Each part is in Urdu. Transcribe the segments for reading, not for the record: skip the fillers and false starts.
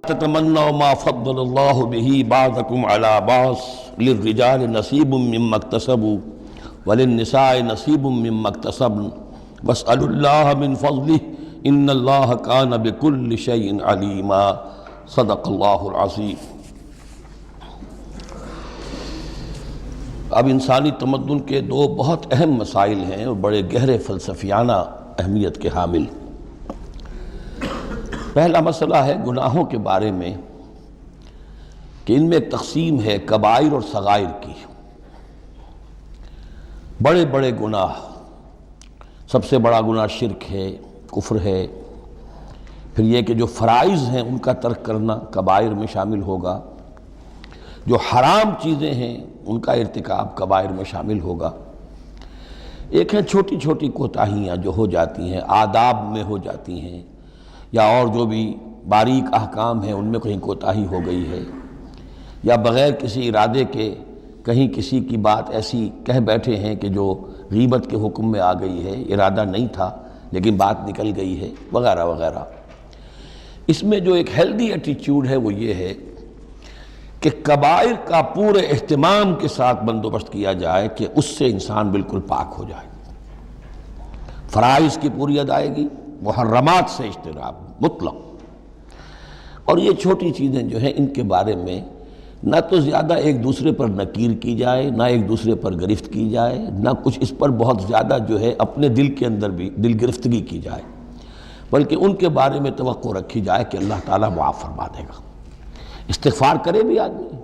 تتمنوا ما فضل اللہ به بعضکم علی بعض للرجال نصیب مما اکتسبوا وللنساء نصیب مما اکتسبن واسألوا اللہ من فضلہ ان اللہ کان بکل شیء علیما صدق اللہ العظیم۔ اب انسانی تمدن کے دو بہت اہم مسائل ہیں اور بڑے گہرے فلسفیانہ اہمیت کے حامل۔ پہلا مسئلہ ہے گناہوں کے بارے میں کہ ان میں تقسیم ہے کبائر اور صغائر کی۔ بڑے بڑے گناہ، سب سے بڑا گناہ شرک ہے، کفر ہے، پھر یہ کہ جو فرائض ہیں ان کا ترک کرنا کبائر میں شامل ہوگا، جو حرام چیزیں ہیں ان کا ارتکاب کبائر میں شامل ہوگا۔ ایک ہے چھوٹی چھوٹی کوتاہیاں جو ہو جاتی ہیں، آداب میں ہو جاتی ہیں، یا اور جو بھی باریک احکام ہیں ان میں کہیں کوتاہی ہو گئی ہے، یا بغیر کسی ارادے کے کہیں کسی کی بات ایسی کہہ بیٹھے ہیں کہ جو غیبت کے حکم میں آ گئی ہے، ارادہ نہیں تھا لیکن بات نکل گئی ہے، وغیرہ وغیرہ۔ اس میں جو ایک ہیلدی ایٹیچیوڈ ہے وہ یہ ہے کہ کبائر کا پورے اہتمام کے ساتھ بندوبست کیا جائے کہ اس سے انسان بالکل پاک ہو جائے، فرائض کی پوری ادائیگی، محرمات سے اجتناب مطلق۔ اور یہ چھوٹی چیزیں جو ہیں ان کے بارے میں نہ تو زیادہ ایک دوسرے پر نکیر کی جائے، نہ ایک دوسرے پر گرفت کی جائے، نہ کچھ اس پر بہت زیادہ جو ہے اپنے دل کے اندر بھی دل گرفتگی کی جائے، بلکہ ان کے بارے میں توقع رکھی جائے کہ اللہ تعالیٰ معاف فرما دے گا، استغفار کرے بھی آدمی۔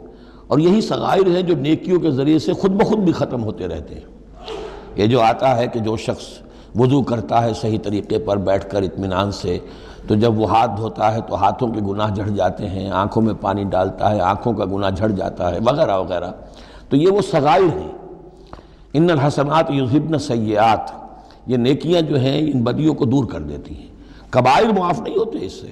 اور یہی صغائر ہیں جو نیکیوں کے ذریعے سے خود بخود بھی ختم ہوتے رہتے ہیں۔ یہ جو آتا ہے کہ جو شخص وضو کرتا ہے صحیح طریقے پر بیٹھ کر اطمینان سے، تو جب وہ ہاتھ دھوتا ہے تو ہاتھوں کے گناہ جھڑ جاتے ہیں، آنکھوں میں پانی ڈالتا ہے آنکھوں کا گناہ جھڑ جاتا ہے، وغیرہ وغیرہ۔ تو یہ وہ صغائر ہیں۔ ان الحسنات یذہبن السیئات، یہ نیکیاں جو ہیں ان بدیوں کو دور کر دیتی ہیں۔ کبائر معاف نہیں ہوتے اس سے۔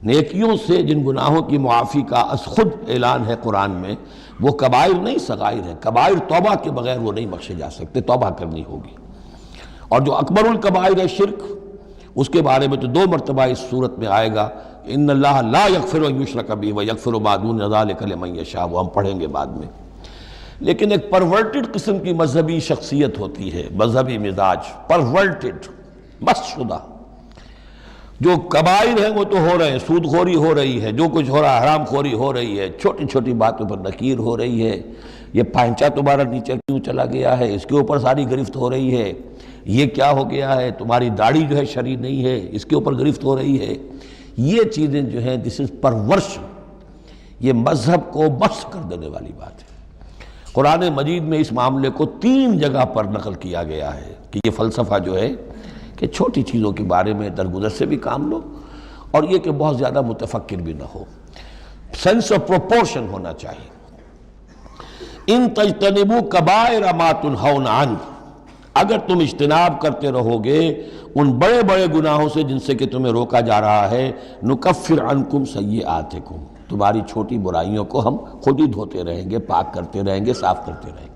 نیکیوں سے جن گناہوں کی معافی کا از خود اعلان ہے قرآن میں، وہ کبائر نہیں صغائر ہیں۔ کبائر توبہ کے بغیر وہ نہیں بخشے جا سکتے، توبہ کرنی ہوگی۔ اور جو اکبر الکبائر ہے شرک، اس کے بارے میں تو دو مرتبہ اس صورت میں آئے گا کہ ان اللہ لا یغفر ان یشرک بہ ویغفر ما دون ذلک لمن یشاء، وہ ہم پڑھیں گے بعد میں۔ لیکن ایک پرورٹڈ قسم کی مذہبی شخصیت ہوتی ہے، مذہبی مزاج، پرورٹڈ، مست شدہ۔ جو کبائر ہیں وہ تو ہو رہے ہیں، سود خوری ہو رہی ہے، جو کچھ ہو رہا ہے حرام خوری ہو رہی ہے، چھوٹی چھوٹی باتوں پر نکیر ہو رہی ہے، یہ پائنچا تمہارا نیچے کیوں چلا گیا ہے، اس کے اوپر ساری گرفت ہو رہی ہے، یہ کیا ہو گیا ہے، تمہاری داڑھی جو ہے شرعی نہیں ہے، اس کے اوپر گرفت ہو رہی ہے۔ یہ چیزیں جو ہیں دس از پرورش، یہ مذہب کو مست کر دینے والی بات ہے۔ قرآن مجید میں اس معاملے کو 3 جگہ پر نقل کیا گیا ہے کہ یہ فلسفہ جو ہے کہ چھوٹی چیزوں کے بارے میں درگزر سے بھی کام لو، اور یہ کہ بہت زیادہ متفکر بھی نہ ہو، سینس آف پروپورشن ہونا چاہیے۔ ان تجتنبوا کبائر ما تنہون عنہ، اگر تم اجتناب کرتے رہو گے ان بڑے بڑے گناہوں سے جن سے کہ تمہیں روکا جا رہا ہے، نکفر عنکم سیئاتکم، تمہاری چھوٹی برائیوں کو ہم خود ہی دھوتے رہیں گے، پاک کرتے رہیں گے، صاف کرتے رہیں گے۔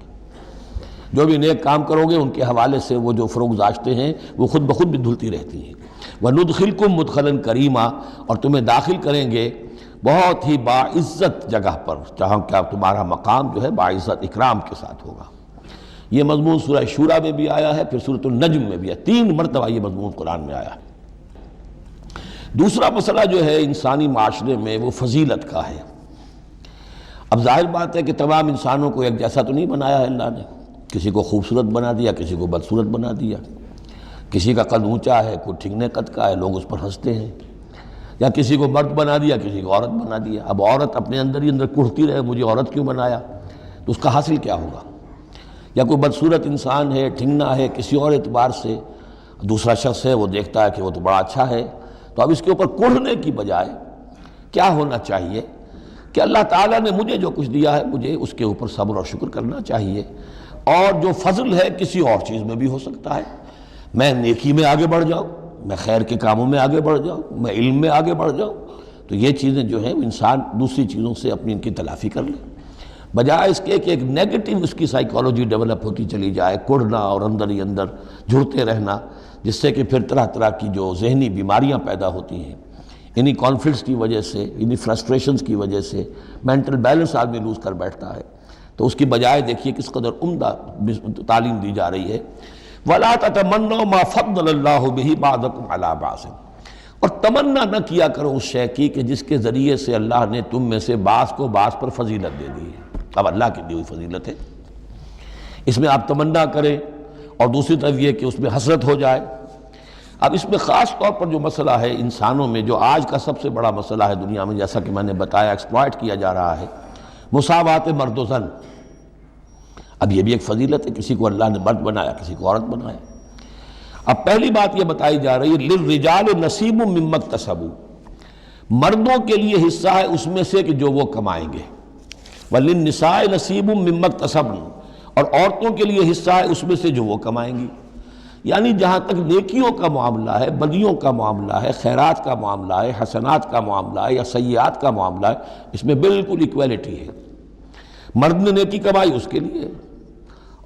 جو بھی نیک کام کرو گے ان کے حوالے سے وہ جو فروغ گزاشتے ہیں وہ خود بخود بھی دھلتی رہتی ہیں۔ وَنُدْخِلْكُمْ مُدْخَلًا کریما، اور تمہیں داخل کریں گے بہت ہی باعزت جگہ پر، جہاں کیا تمہارا مقام جو ہے باعزت اکرام کے ساتھ ہوگا۔ یہ مضمون سورہ شورا میں بھی آیا ہے، پھر سورۃ النجم میں بھی ہے، 3 مرتبہ یہ مضمون قرآن میں آیا ہے۔ دوسرا مسئلہ جو ہے انسانی معاشرے میں وہ فضیلت کا ہے۔ اب ظاہر بات ہے کہ تمام انسانوں کو ایک جیسا تو نہیں بنایا ہے اللہ نے، کسی کو خوبصورت بنا دیا، کسی کو بدصورت بنا دیا، کسی کا قد اونچا ہے، کوئی ٹھگنے قد کا ہے، لوگ اس پر ہنستے ہیں، یا کسی کو مرد بنا دیا، کسی کو عورت بنا دیا۔ اب عورت اپنے اندر ہی اندر کڑھتی رہے مجھے عورت کیوں بنایا، تو اس کا حاصل کیا ہوگا؟ یا کوئی بدصورت انسان ہے، ٹھگنا ہے کسی اور اعتبار سے، دوسرا شخص ہے وہ دیکھتا ہے کہ وہ تو بڑا اچھا ہے، تو اب اس کے اوپر کڑھنے کی بجائے کیا ہونا چاہیے کہ اللہ تعالیٰ نے مجھے جو کچھ دیا ہے مجھے اس کے اوپر صبر اور شکر کرنا چاہیے، اور جو فضل ہے کسی اور چیز میں بھی ہو سکتا ہے، میں نیکی میں آگے بڑھ جاؤں، میں خیر کے کاموں میں آگے بڑھ جاؤں، میں علم میں آگے بڑھ جاؤں، تو یہ چیزیں جو ہیں انسان دوسری چیزوں سے اپنی ان کی تلافی کر لے، بجائے اس کے کہ ایک نیگیٹو اس کی سائیکالوجی ڈیولپ ہوتی چلی جائے، کڑھنا اور اندر ہی اندر جھڑتے رہنا، جس سے کہ پھر طرح طرح کی جو ذہنی بیماریاں پیدا ہوتی ہیں۔ انہی کانفلکٹس کی وجہ سے، انہی فرسٹریشنز کی وجہ سے مینٹل بیلنس آدمی لوز کر بیٹھتا ہے۔ تو اس کی بجائے دیکھیے کس قدر عمدہ تعلیم دی جا رہی ہے، وَلَا تَتَمَنَّوْا مَا فَضَّلَ اللَّهُ بِهِ بَعْضَكُمْ عَلَىٰ بَعْضٍ، اور تمنا نہ کیا کرو اس شے کی کہ جس کے ذریعے سے اللہ نے تم میں سے بعض کو بعض پر فضیلت دے دی ہے۔ اب اللہ کی دی ہوئی فضیلت ہے، اس میں آپ تمنا کریں، اور دوسری طرف یہ کہ اس میں حسرت ہو جائے۔ اب اس میں خاص طور پر جو مسئلہ ہے انسانوں میں، جو آج کا سب سے بڑا مسئلہ ہے دنیا میں، جیسا کہ میں نے بتایا ایکسپلائٹ کیا جا رہا ہے، مساوات مرد و زن۔ اب یہ بھی ایک فضیلت ہے، کسی کو اللہ نے مرد بنایا، کسی کو عورت بنایا۔ اب پہلی بات یہ بتائی جا رہی ہے للرجال نصیب مما اکتسبوا، مردوں کے لیے حصہ ہے اس میں سے کہ جو وہ کمائیں گے، وللنساء نصیب مما اکتسبن، اور عورتوں کے لیے حصہ ہے اس میں سے جو وہ کمائیں گی۔ یعنی جہاں تک نیکیوں کا معاملہ ہے، بدیوں کا معاملہ ہے، خیرات کا معاملہ ہے، حسنات کا معاملہ ہے یا سیئات کا معاملہ ہے، اس میں بالکل ایکویلٹی ہے۔ مرد نے نیکی کمائی اس کے لیے،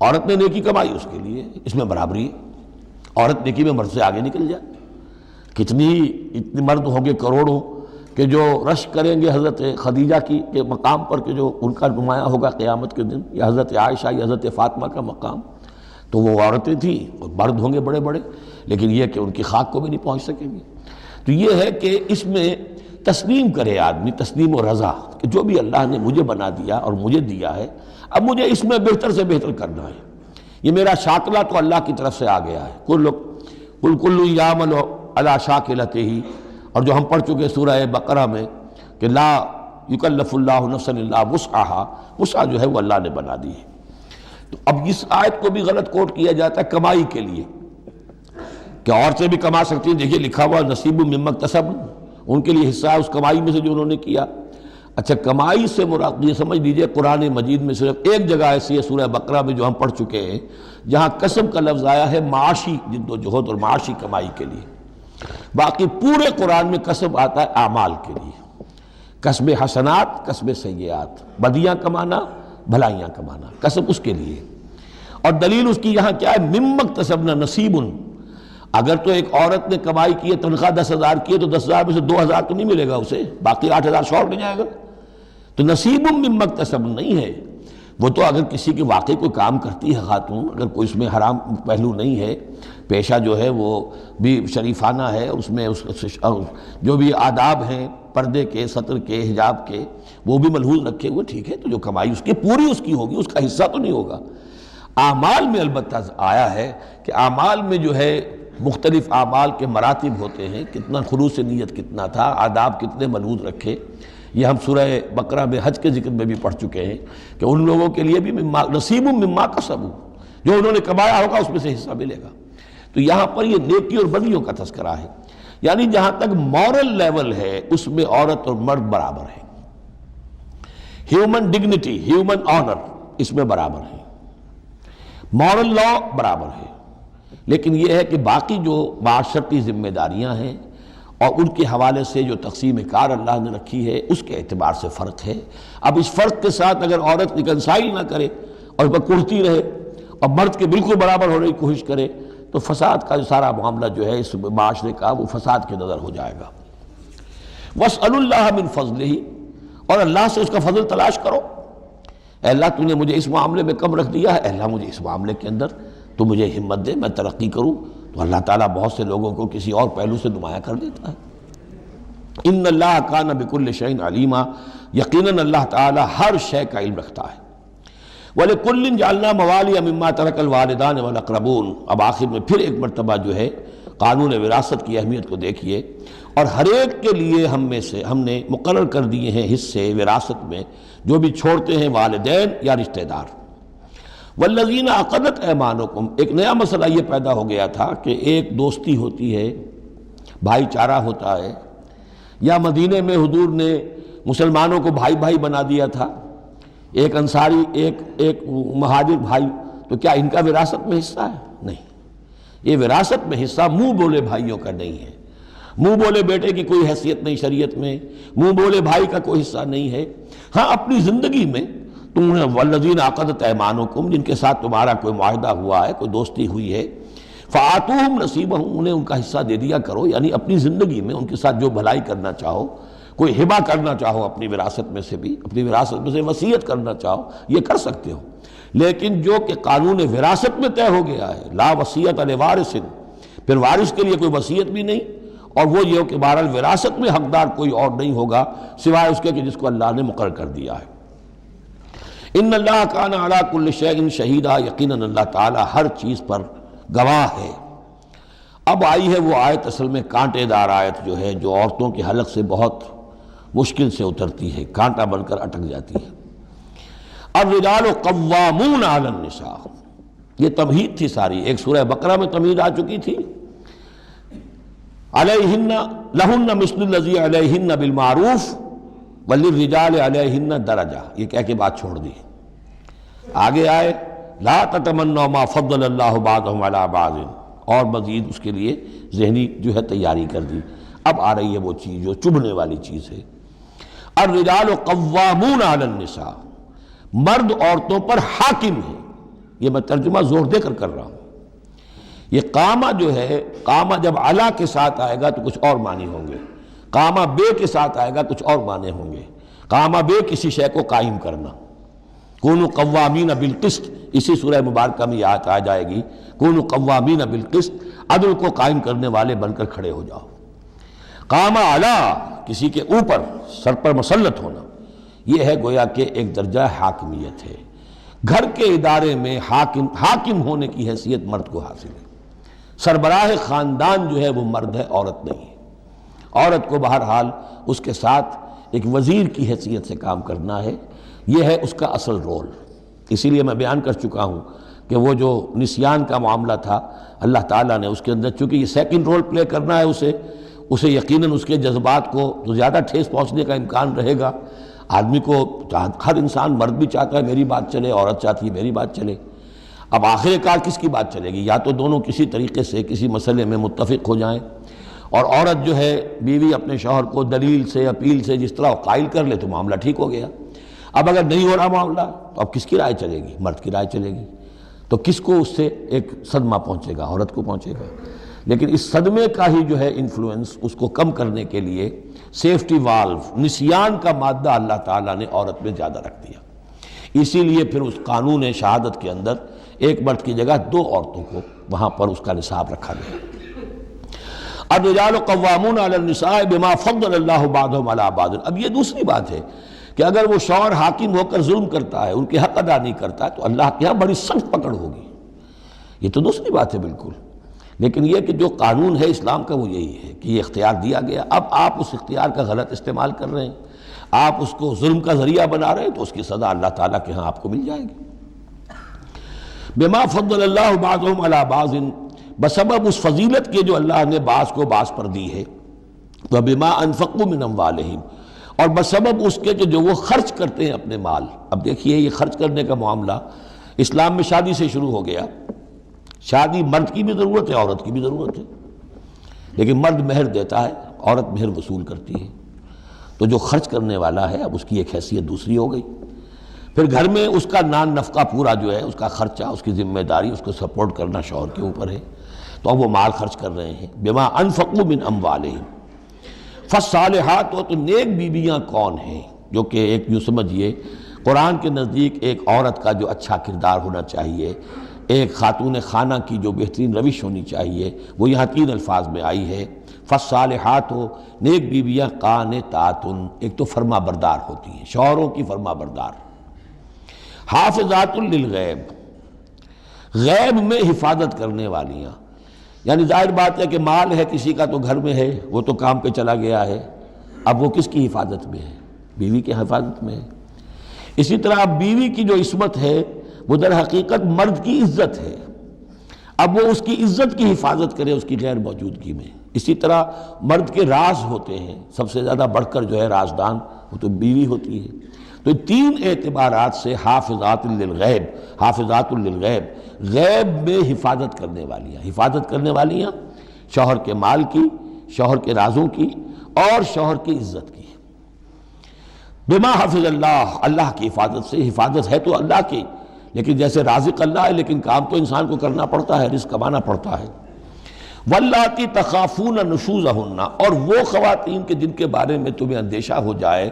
عورت نے نیکی کمائی اس کے لیے، اس میں برابری ہے۔ عورت نیکی میں مرد سے آگے نکل جائے، اتنے مرد ہوں گے کروڑوں کہ جو رش کریں گے حضرت خدیجہ کی کے مقام پر، کہ جو ان کا نمایاں ہوگا قیامت کے دن، یا حضرت عائشہ یا حضرت فاطمہ کا مقام، تو وہ عورتیں تھیں اور مرد ہوں گے بڑے بڑے، لیکن یہ کہ ان کی خاک کو بھی نہیں پہنچ سکیں گے۔ تو یہ ہے کہ اس میں تسلیم کرے آدمی، تسلیم و رضا، کہ جو بھی اللہ نے مجھے بنا دیا اور مجھے دیا ہے، اب مجھے اس میں بہتر سے بہتر کرنا ہے۔ یہ میرا شاکلہ تو اللہ کی طرف سے آ گیا ہے، کل یعمل علی شاکلتہ، اور جو ہم پڑھ چکے سورہ بقرہ میں کہ لا یکلف اللہ نفسا الا وسعہا، وسع جو ہے وہ اللہ نے بنا دی ہے۔ تو اب اس آیت کو بھی غلط کوٹ کیا جاتا ہے کمائی کے لیے، کہ عورتیں بھی کما سکتی ہیں۔ دیکھیے لکھا ہوا نصیب مما اکتسبن، ان کے لیے حصہ ہے اس کمائی میں سے جو انہوں نے کیا۔ اچھا، کمائی سے مراد یہ سمجھ لیجئے قرآن مجید میں صرف ایک جگہ ایسی ہے سورہ بقرہ میں جو ہم پڑھ چکے ہیں، جہاں کسب کا لفظ آیا ہے معاشی جد و جہد اور معاشی کمائی کے لیے۔ باقی پورے قرآن میں کسب آتا ہے اعمال کے لیے، کسب حسنات، کسب سیئات، بدیاں کمانا، بھلائیاں کمانا، کسب اس کے لیے۔ اور دلیل اس کی یہاں کیا ہے، مما اکتسبنا نصیب۔ اگر تو ایک عورت نے کمائی کی ہے، تنخواہ 10,000 کی ہے، تو 10,000 میں سے 2,000 تو نہیں ملے گا اسے، باقی 8,000 شارٹ نہیں جائے گا۔ تو نصیب مما اکتسبنا نہیں ہے وہ، تو اگر کسی کے واقعی کوئی کام کرتی ہے خاتون، اگر کوئی اس میں حرام پہلو نہیں ہے، پیشہ جو ہے وہ بھی شریفانہ ہے، اس میں جو بھی آداب ہیں پردے کے، سطر کے، حجاب کے، وہ بھی ملحوظ رکھے ہوئے، ٹھیک ہے، تو جو کمائی اس کی پوری اس کی ہوگی، اس کا حصہ تو نہیں ہوگا۔ اعمال میں البتہ آیا ہے کہ اعمال میں جو ہے مختلف اعمال کے مراتب ہوتے ہیں، کتنا خلوص نیت کتنا تھا، آداب کتنے ملحوظ رکھے۔ یہ ہم سورہ بقرہ میں حج کے ذکر میں بھی پڑھ چکے ہیں کہ ان لوگوں کے لیے بھی نصیب مما کسبوا، جو انہوں نے کمایا ہوگا اس میں سے حصہ ملے گا۔ تو یہاں پر یہ نیکی اور بدیوں کا تذکرہ ہے، یعنی جہاں تک مورل لیول ہے اس میں عورت اور مرد برابر ہیں، ہیومن ڈگنیٹی، ہیومن آنر اس میں برابر ہے، مورل لا برابر ہے۔ لیکن یہ ہے کہ باقی جو معاشرتی ذمہ داریاں ہیں اور ان کے حوالے سے جو تقسیم کار اللہ نے رکھی ہے، اس کے اعتبار سے فرق ہے۔ اب اس فرق کے ساتھ اگر عورت ریکنسائل نہ کرے اور وہ کرتی رہے اور مرد کے بالکل برابر ہونے کی کوشش کرے، تو فساد کا جو سارا معاملہ جو ہے اس معاشرے کا، وہ فساد کے نظر ہو جائے گا۔ وَاسْأَلُوا اللَّهَ مِنْ فَضْلِهِ، اور اللہ سے اس کا فضل تلاش کرو۔ اے اللہ تو نے مجھے اس معاملے میں کم رکھ دیا ہے، اے اللہ مجھے اس معاملے کے اندر تو مجھے ہمت دے، میں ترقی کروں۔ تو اللہ تعالیٰ بہت سے لوگوں کو کسی اور پہلو سے نمایاں کر دیتا ہے۔ ان اللہ کان بکل شیء علیما، یقیناً اللہ تعالیٰ ہر شے کا علم رکھتا ہے۔ وَلِكُلٍّ جَعَلْنَا مَوَالِيَ مِمَّا تَرَكَ الْوَالِدَانِ وَالْأَقْرَبُونَ۔ اب آخر میں پھر ایک مرتبہ جو ہے قانون وراثت کی اہمیت کو دیکھیے، اور ہر ایک کے لیے ہم نے مقرر کر دیے ہیں حصے وراثت میں جو بھی چھوڑتے ہیں والدین یا رشتہ دار۔ والذین عقدت ایمانکم، ایک نیا مسئلہ یہ پیدا ہو گیا تھا کہ ایک دوستی ہوتی ہے، بھائی چارہ ہوتا ہے، یا مدینے میں حضور نے مسلمانوں کو بھائی بھائی بنا دیا تھا، ایک انصاری ایک مہاجر بھائی، تو کیا ان کا وراثت میں حصہ ہے؟ نہیں، یہ وراثت میں حصہ منہ بولے بھائیوں کا نہیں ہے۔ منہ بولے بیٹے کی کوئی حیثیت نہیں شریعت میں، منہ بولے بھائی کا کوئی حصہ نہیں ہے۔ ہاں اپنی زندگی میں تم والذین عقدت ایمانکم، جن کے ساتھ تمہارا کوئی معاہدہ ہوا ہے، کوئی دوستی ہوئی ہے، فآتوہم نصیبہم، انہیں ان کا حصہ دے دیا کرو، یعنی اپنی زندگی میں ان کے ساتھ جو بھلائی کرنا چاہو، کوئی ہبہ کرنا چاہو اپنی وراثت میں سے بھی، اپنی وراثت میں سے وصیت کرنا چاہو، یہ کر سکتے ہو، لیکن جو کہ قانون وراثت میں طے ہو گیا ہے، لا وصیت لوارث، پھر وارث کے لیے کوئی وصیت بھی نہیں، اور وہ یہ ہو کہ بہرحال وراثت میں حقدار کوئی اور نہیں ہوگا سوائے اس کے کہ جس کو اللہ نے مقرر کر دیا ہے۔ ان اللہ کان علی کل شیء شہیدا، یقیناً اللہ تعالیٰ ہر چیز پر گواہ ہے۔ اب آئی ہے وہ آیت، اصل میں کانٹے دار آیت جو ہے، جو عورتوں کے حلق سے بہت مشکل سے اترتی ہے، کانٹا بن کر اٹک جاتی ہے۔ الرجال قوامون علی النساء، یہ تمہید تھی ساری، ایک سورہ بقرہ میں تمہید آ چکی تھی، علیہن لہن مثل الذی علیہن بالمعروف وللرجال علیہن درجہ، یہ کہہ کے بات چھوڑ دی۔ آگے آئے لا تتمنوا ما فضل اللہ بعضهم علی بعض، اور مزید اس کے لیے ذہنی جو ہے تیاری کر دی۔ اب آ رہی ہے وہ چیز جو چبھنے والی چیز ہے۔ الرجال قوامون علی النساء، مرد عورتوں پر حاکم ہے۔ یہ میں ترجمہ زور دے کر رہا ہوں۔ یہ قامہ جو ہے، قامہ جب علا کے ساتھ آئے گا تو کچھ اور معنی ہوں گے، قامہ بے کے ساتھ آئے گا کچھ اور معنی ہوں گے۔ قامہ بے کسی شے کو قائم کرنا، کونوا قوامین بالقسط، اسی سورہ مبارکہ میں آیت آ جائے گی، کونوا قوامین بالقسط، عدل کو قائم کرنے والے بن کر کھڑے ہو جاؤ۔ قامہ علا، کسی کے اوپر، سر پر مسلط ہونا، یہ ہے گویا کہ ایک درجہ حاکمیت ہے۔ گھر کے ادارے میں حاکم ہونے کی حیثیت مرد کو حاصل ہے۔ سربراہ خاندان جو ہے وہ مرد ہے، عورت نہیں ہے۔ عورت کو بہرحال اس کے ساتھ ایک وزیر کی حیثیت سے کام کرنا ہے، یہ ہے اس کا اصل رول۔ اسی لیے میں بیان کر چکا ہوں کہ وہ جو نسیان کا معاملہ تھا، اللہ تعالیٰ نے اس کے اندر، چونکہ یہ سیکنڈ رول پلے کرنا ہے اسے یقیناً اس کے جذبات کو تو زیادہ ٹھیس پہنچنے کا امکان رہے گا۔ آدمی کو، ہر انسان، مرد بھی چاہتا ہے میری بات چلے، عورت چاہتی ہے میری بات چلے۔ اب آخر کار کس کی بات چلے گی؟ یا تو دونوں کسی طریقے سے کسی مسئلے میں متفق ہو جائیں، اور عورت جو ہے، بیوی اپنے شوہر کو دلیل سے، اپیل سے جس طرح قائل کر لے تو معاملہ ٹھیک ہو گیا۔ اب اگر نہیں ہو رہا معاملہ تو اب کس کی رائے چلے گی؟ مرد کی رائے چلے گی۔ تو کس کو اس سے ایک صدمہ پہنچے گا؟ عورت کو پہنچے گا۔ لیکن اس صدمے کا ہی جو ہے انفلوئنس، اس کو کم کرنے کے لیے سیفٹی والو، نسیان کا مادہ اللہ تعالیٰ نے عورت میں زیادہ رکھ دیا۔ اسی لیے پھر اس قانون شہادت کے اندر ایک مرد کی جگہ 2 عورتوں کو وہاں پر اس کا نصاب رکھا گیا۔ الرجال قوامون علی النساء بما فضل اللہ بعضهم علی بعض۔ اب یہ دوسری بات ہے کہ اگر وہ شوہر حاکم ہو کر ظلم کرتا ہے، ان کے حق ادا نہیں کرتا ہے، تو اللہ کے یہاں بڑی سخت پکڑ ہوگی۔ یہ تو دوسری بات ہے بالکل، لیکن یہ کہ جو قانون ہے اسلام کا وہ یہی ہے کہ یہ اختیار دیا گیا۔ اب آپ اس اختیار کا غلط استعمال کر رہے ہیں، آپ اس کو ظلم کا ذریعہ بنا رہے ہیں، تو اس کی سزا اللہ تعالیٰ کے ہاں آپ کو مل جائے گی۔ بما فضل اللہ بعضهم علی بعض، بسبب اس فضیلت کے جو اللہ نے بعض کو بعض پر دی ہے، وبما انفقوا من اموالہم، اور بسبب اس کے کہ جو وہ خرچ کرتے ہیں اپنے مال۔ اب دیکھیے یہ خرچ کرنے کا معاملہ اسلام میں شادی سے شروع ہو گیا۔ شادی مرد کی بھی ضرورت ہے، عورت کی بھی ضرورت ہے، لیکن مرد مہر دیتا ہے، عورت مہر وصول کرتی ہے۔ تو جو خرچ کرنے والا ہے اب اس کی ایک حیثیت دوسری ہو گئی۔ پھر گھر میں اس کا نان نفقہ پورا جو ہے، اس کا خرچہ، اس کی ذمہ داری، اس کو سپورٹ کرنا شوہر کے اوپر ہے، تو اب وہ مال خرچ کر رہے ہیں۔ بما انفقوا من اموالہم، فالصالحات، تو نیک بیویاں کون ہیں؟ جو کہ ایک یوں سمجھیے قرآن کے نزدیک ایک عورت کا جو اچھا کردار ہونا چاہیے، ایک خاتون خانہ کی جو بہترین روش ہونی چاہیے، وہ یہاں 3 الفاظ میں آئی ہے۔ فالصالحات، نیک بیویاں، قانتات، ایک تو فرما بردار ہوتی ہیں، شوہروں کی فرما بردار۔ حافظات للغیب، غیب میں حفاظت کرنے والیاں، یعنی ظاہر بات ہے کہ مال ہے کسی کا تو گھر میں ہے، وہ تو کام پہ چلا گیا ہے، اب وہ کس کی حفاظت میں ہے؟ بیوی کی حفاظت میں ہے۔ اسی طرح اب بیوی کی جو عصمت ہے وہ در حقیقت مرد کی عزت ہے، اب وہ اس کی عزت کی حفاظت کرے اس کی غیر موجودگی میں۔ اسی طرح مرد کے راز ہوتے ہیں، سب سے زیادہ بڑھ کر جو ہے رازدان وہ تو بیوی ہوتی ہے۔ تو 3 اعتبارات سے حافظات للغیب، حافظات للغیب، غیب میں حفاظت کرنے والیاں، حفاظت کرنے والیاں شوہر کے مال کی، شوہر کے رازوں کی، اور شوہر کی عزت کی۔ بما حفظ اللہ، اللہ کی حفاظت سے، حفاظت ہے تو اللہ کی، لیکن جیسے رازق اللہ ہے لیکن کام تو انسان کو کرنا پڑتا ہے، رزق کمانا پڑتا ہے۔ واللاتی تخافون نشوزہن، اور وہ خواتین کے جن کے بارے میں تمہیں اندیشہ ہو جائے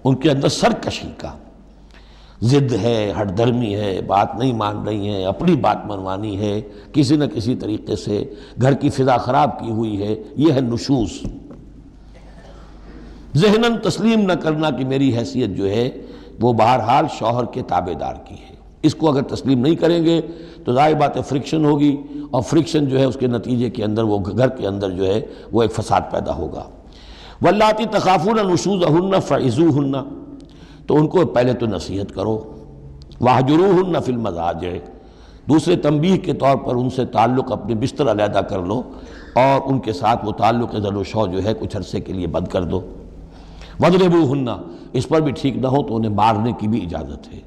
ان کے اندر سرکشی کا، ضد ہے، ہٹ دھرمی ہے، بات نہیں مان رہی ہیں، اپنی بات منوانی ہے، کسی نہ کسی طریقے سے گھر کی فضا خراب کی ہوئی ہے، یہ ہے نشوز۔ ذہناً تسلیم نہ کرنا کہ میری حیثیت جو ہے وہ بہرحال شوہر کے تابع دار کی ہے، اس کو اگر تسلیم نہیں کریں گے تو ظاہر بات ہے فرکشن ہوگی، اور فرکشن جو ہے اس کے نتیجے کے اندر وہ گھر کے اندر جو ہے وہ ایک فساد پیدا ہوگا۔ واللاتی تخافون نشوزہن فعظوہن، تو ان کو پہلے تو نصیحت کرو، واہجروہن فی المضاجع، دوسرے تنبیہ کے طور پر ان سے تعلق اپنے بستر علیحدہ کر لو، اور ان کے ساتھ وہ تعلق زن و شو جو ہے کچھ عرصے کے لیے بند کر دو۔ وَاضْرِبُوهُنَّ، اس پر بھی ٹھیک نہ ہو تو انہیں مارنے کی بھی اجازت ہے۔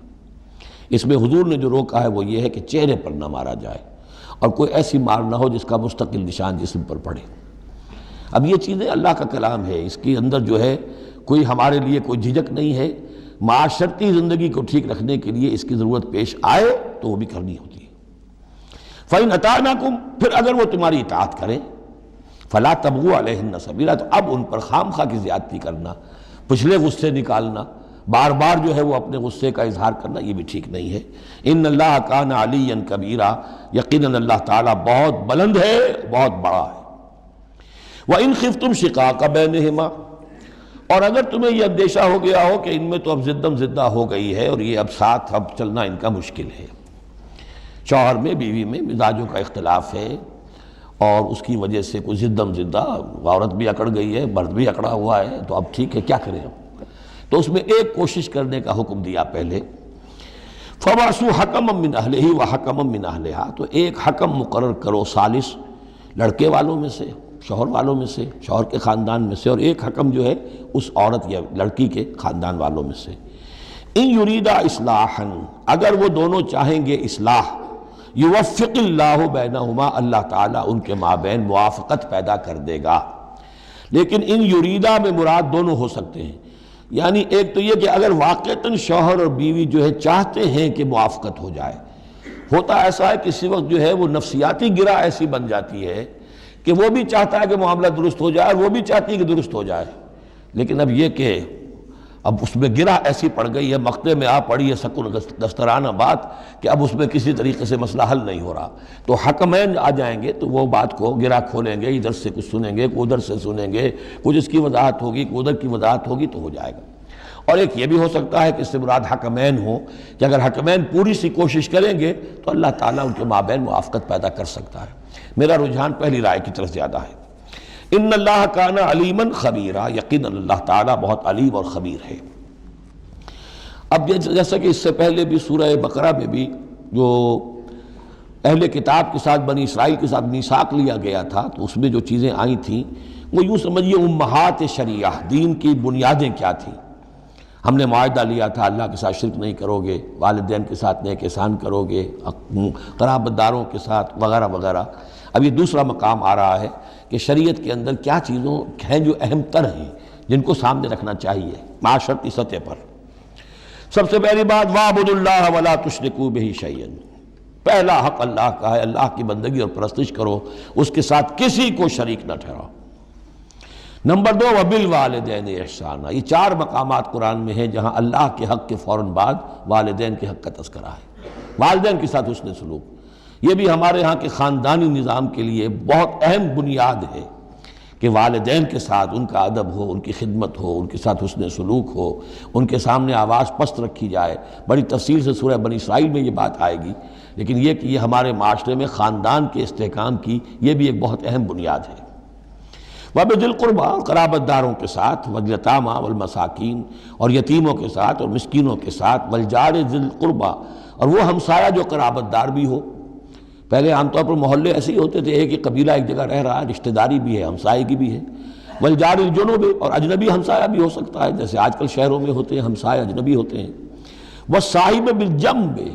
اس میں حضور نے جو روکا ہے وہ یہ ہے کہ چہرے پر نہ مارا جائے، اور کوئی ایسی مار نہ ہو جس کا مستقل نشان جسم پر پڑے۔ اب یہ چیزیں اللہ کا کلام ہے، اس کے اندر جو ہے کوئی ہمارے لیے کوئی جھجک نہیں ہے، معاشرتی زندگی کو ٹھیک رکھنے کے لیے اس کی ضرورت پیش آئے تو وہ بھی کرنی ہوتی ہے۔ فَإِنْ أَطَعْنَكُمْ، پھر اگر وہ تمہاری اطاعت کریں، فَلَا تَبْغُوا عَلَيْهِنَّ سَبِيلًا، تو اب ان پر خام خواہ کی زیادتی کرنا، پچھلے غصے نکالنا، بار بار جو ہے وہ اپنے غصے کا اظہار کرنا، یہ بھی ٹھیک نہیں ہے۔ ان اللہ کان علیٰ کبیرا، یقیناً اللہ تعالیٰ بہت بلند ہے، بہت بڑا ہے۔ وَإِنْ خِفْتُمْ شِقَاقَ بَيْنِهِمَا، اور اگر تمہیں یہ اندیشہ ہو گیا ہو کہ ان میں تو اب زدم زدہ ہو گئی ہے اور یہ اب ساتھ اب چلنا ان کا مشکل ہے، شوہر میں بیوی میں مزاجوں کا اختلاف ہے، اور اس کی وجہ سے کوئی زدم زدہ، عورت بھی اکڑ گئی ہے، مرد بھی اکڑا ہوا ہے، تو اب ٹھیک ہے کیا کریں ہم؟ تو اس میں ایک کوشش کرنے کا حکم دیا پہلے، فَبَعْثُوا حَكَمًا مِّنْ أَهْلِهِ وَحَكَمًا مِّنْ أَهْلِهَا، تو ایک حکم مقرر کرو ثالث، لڑکے والوں میں سے، شوہر والوں میں سے، شوہر کے خاندان میں سے، اور ایک حکم جو ہے اس عورت یا لڑکی کے خاندان والوں میں سے۔ ان یریدا اصلاحا، اگر وہ دونوں چاہیں گے اصلاح، یوفق اللہ بینہما، اللہ تعالیٰ ان کے مابین موافقت پیدا کر دے گا۔ لیکن ان یریدا میں مراد دونوں ہو سکتے ہیں، یعنی ایک تو یہ کہ اگر واقعتاً شوہر اور بیوی جو ہے چاہتے ہیں کہ موافقت ہو جائے، ہوتا ایسا ہے کسی وقت جو ہے وہ نفسیاتی گرہ ایسی بن جاتی ہے کہ وہ بھی چاہتا ہے کہ معاملہ درست ہو جائے اور وہ بھی چاہتی ہے کہ درست ہو جائے، لیکن اب یہ کہ اب اس میں گرہ ایسی پڑ گئی ہے، مقطع میں آ پڑی ہے سکون دسترانہ بات، کہ اب اس میں کسی طریقے سے مسئلہ حل نہیں ہو رہا، تو حکمین آ جائیں گے تو وہ بات کو گرہ کھولیں گے، ادھر سے کچھ سنیں گے، ادھر سے سنیں گے، کچھ اس کی وضاحت ہوگی، ادھر کی وضاحت ہوگی، تو ہو جائے گا۔ اور ایک یہ بھی ہو سکتا ہے کہ اس سے مراد حکمین ہو، کہ اگر حکمین پوری سی کوشش کریں گے تو اللہ تعالیٰ ان کے مابین موافقت پیدا کر سکتا ہے۔ میرا رجحان پہلی رائے کی طرف زیادہ ہے۔ ان اللہ کان علیما خبیرا، یقیناً اللہ تعالیٰ بہت علیم اور خبیر ہے۔ اب جیسا کہ اس سے پہلے بھی سورہ بقرہ میں بھی جو اہل کتاب کے ساتھ بنی اسرائیل کے ساتھ میثاق لیا گیا تھا، تو اس میں جو چیزیں آئی تھیں وہ یوں سمجھیے امہات شریعہ، دین کی بنیادیں کیا تھیں۔ ہم نے معاہدہ لیا تھا اللہ کے ساتھ شرک نہیں کرو گے، والدین کے ساتھ نیک احسان کرو گے، قرابت داروں کے ساتھ وغیرہ وغیرہ۔ اب یہ دوسرا مقام آ رہا ہے کہ شریعت کے اندر کیا چیزوں ہیں جو اہم تر ہیں، جن کو سامنے رکھنا چاہیے معاشرتی سطح پر۔ سب سے پہلی بات، وَاعْبُدُوا اللَّهَ وَلَا تُشْرِكُوا بِهِ شَيْئًا، پہلا حق اللہ کا ہے، اللہ کی بندگی اور پرستش کرو، اس کے ساتھ کسی کو شریک نہ ٹھہراؤ۔ نمبر 2، وَبِالْوَالِدَيْنِ إِحْسَانًا، یہ 4 مقامات قرآن میں ہیں جہاں اللہ کے حق کے فوراً بعد والدین کے حق کا تذکرہ ہے۔ والدین کے ساتھ حسن سلوک، یہ بھی ہمارے ہاں کے خاندانی نظام کے لیے بہت اہم بنیاد ہے کہ والدین کے ساتھ ان کا ادب ہو، ان کی خدمت ہو، ان کے ساتھ حسن سلوک ہو، ان کے سامنے آواز پست رکھی جائے۔ بڑی تفصیل سے سورہ بنی اسرائیل میں یہ بات آئے گی، لیکن یہ کہ یہ ہمارے معاشرے میں خاندان کے استحکام کی یہ بھی ایک بہت اہم بنیاد ہے۔ وَبِذِي الْقُرْبَىٰ، قرابت داروں کے ساتھ، وَالْيَتَامَىٰ وَالْمَسَاكِينِ، اور یتیموں کے ساتھ اور مسکینوں کے ساتھ، وَالْجَارِ ذِي الْقُرْبَىٰ، اور وہ ہمسایہ جو قرابت دار بھی ہو۔ پہلے عام طور پر محلے ایسے ہی ہوتے تھے، ایک ہی قبیلہ ایک جگہ رہ رہا ہے، رشتہ داری بھی ہے، ہمسائے بھی ہے۔ وَالْجَارِ الْجُنُبِ، اور اجنبی ہمسایہ بھی ہو سکتا ہے، جیسے آج کل شہروں میں ہوتے ہیں ہمسائے اجنبی ہوتے ہیں۔ وَالصَّاحِبِ بِالْجَنبِ،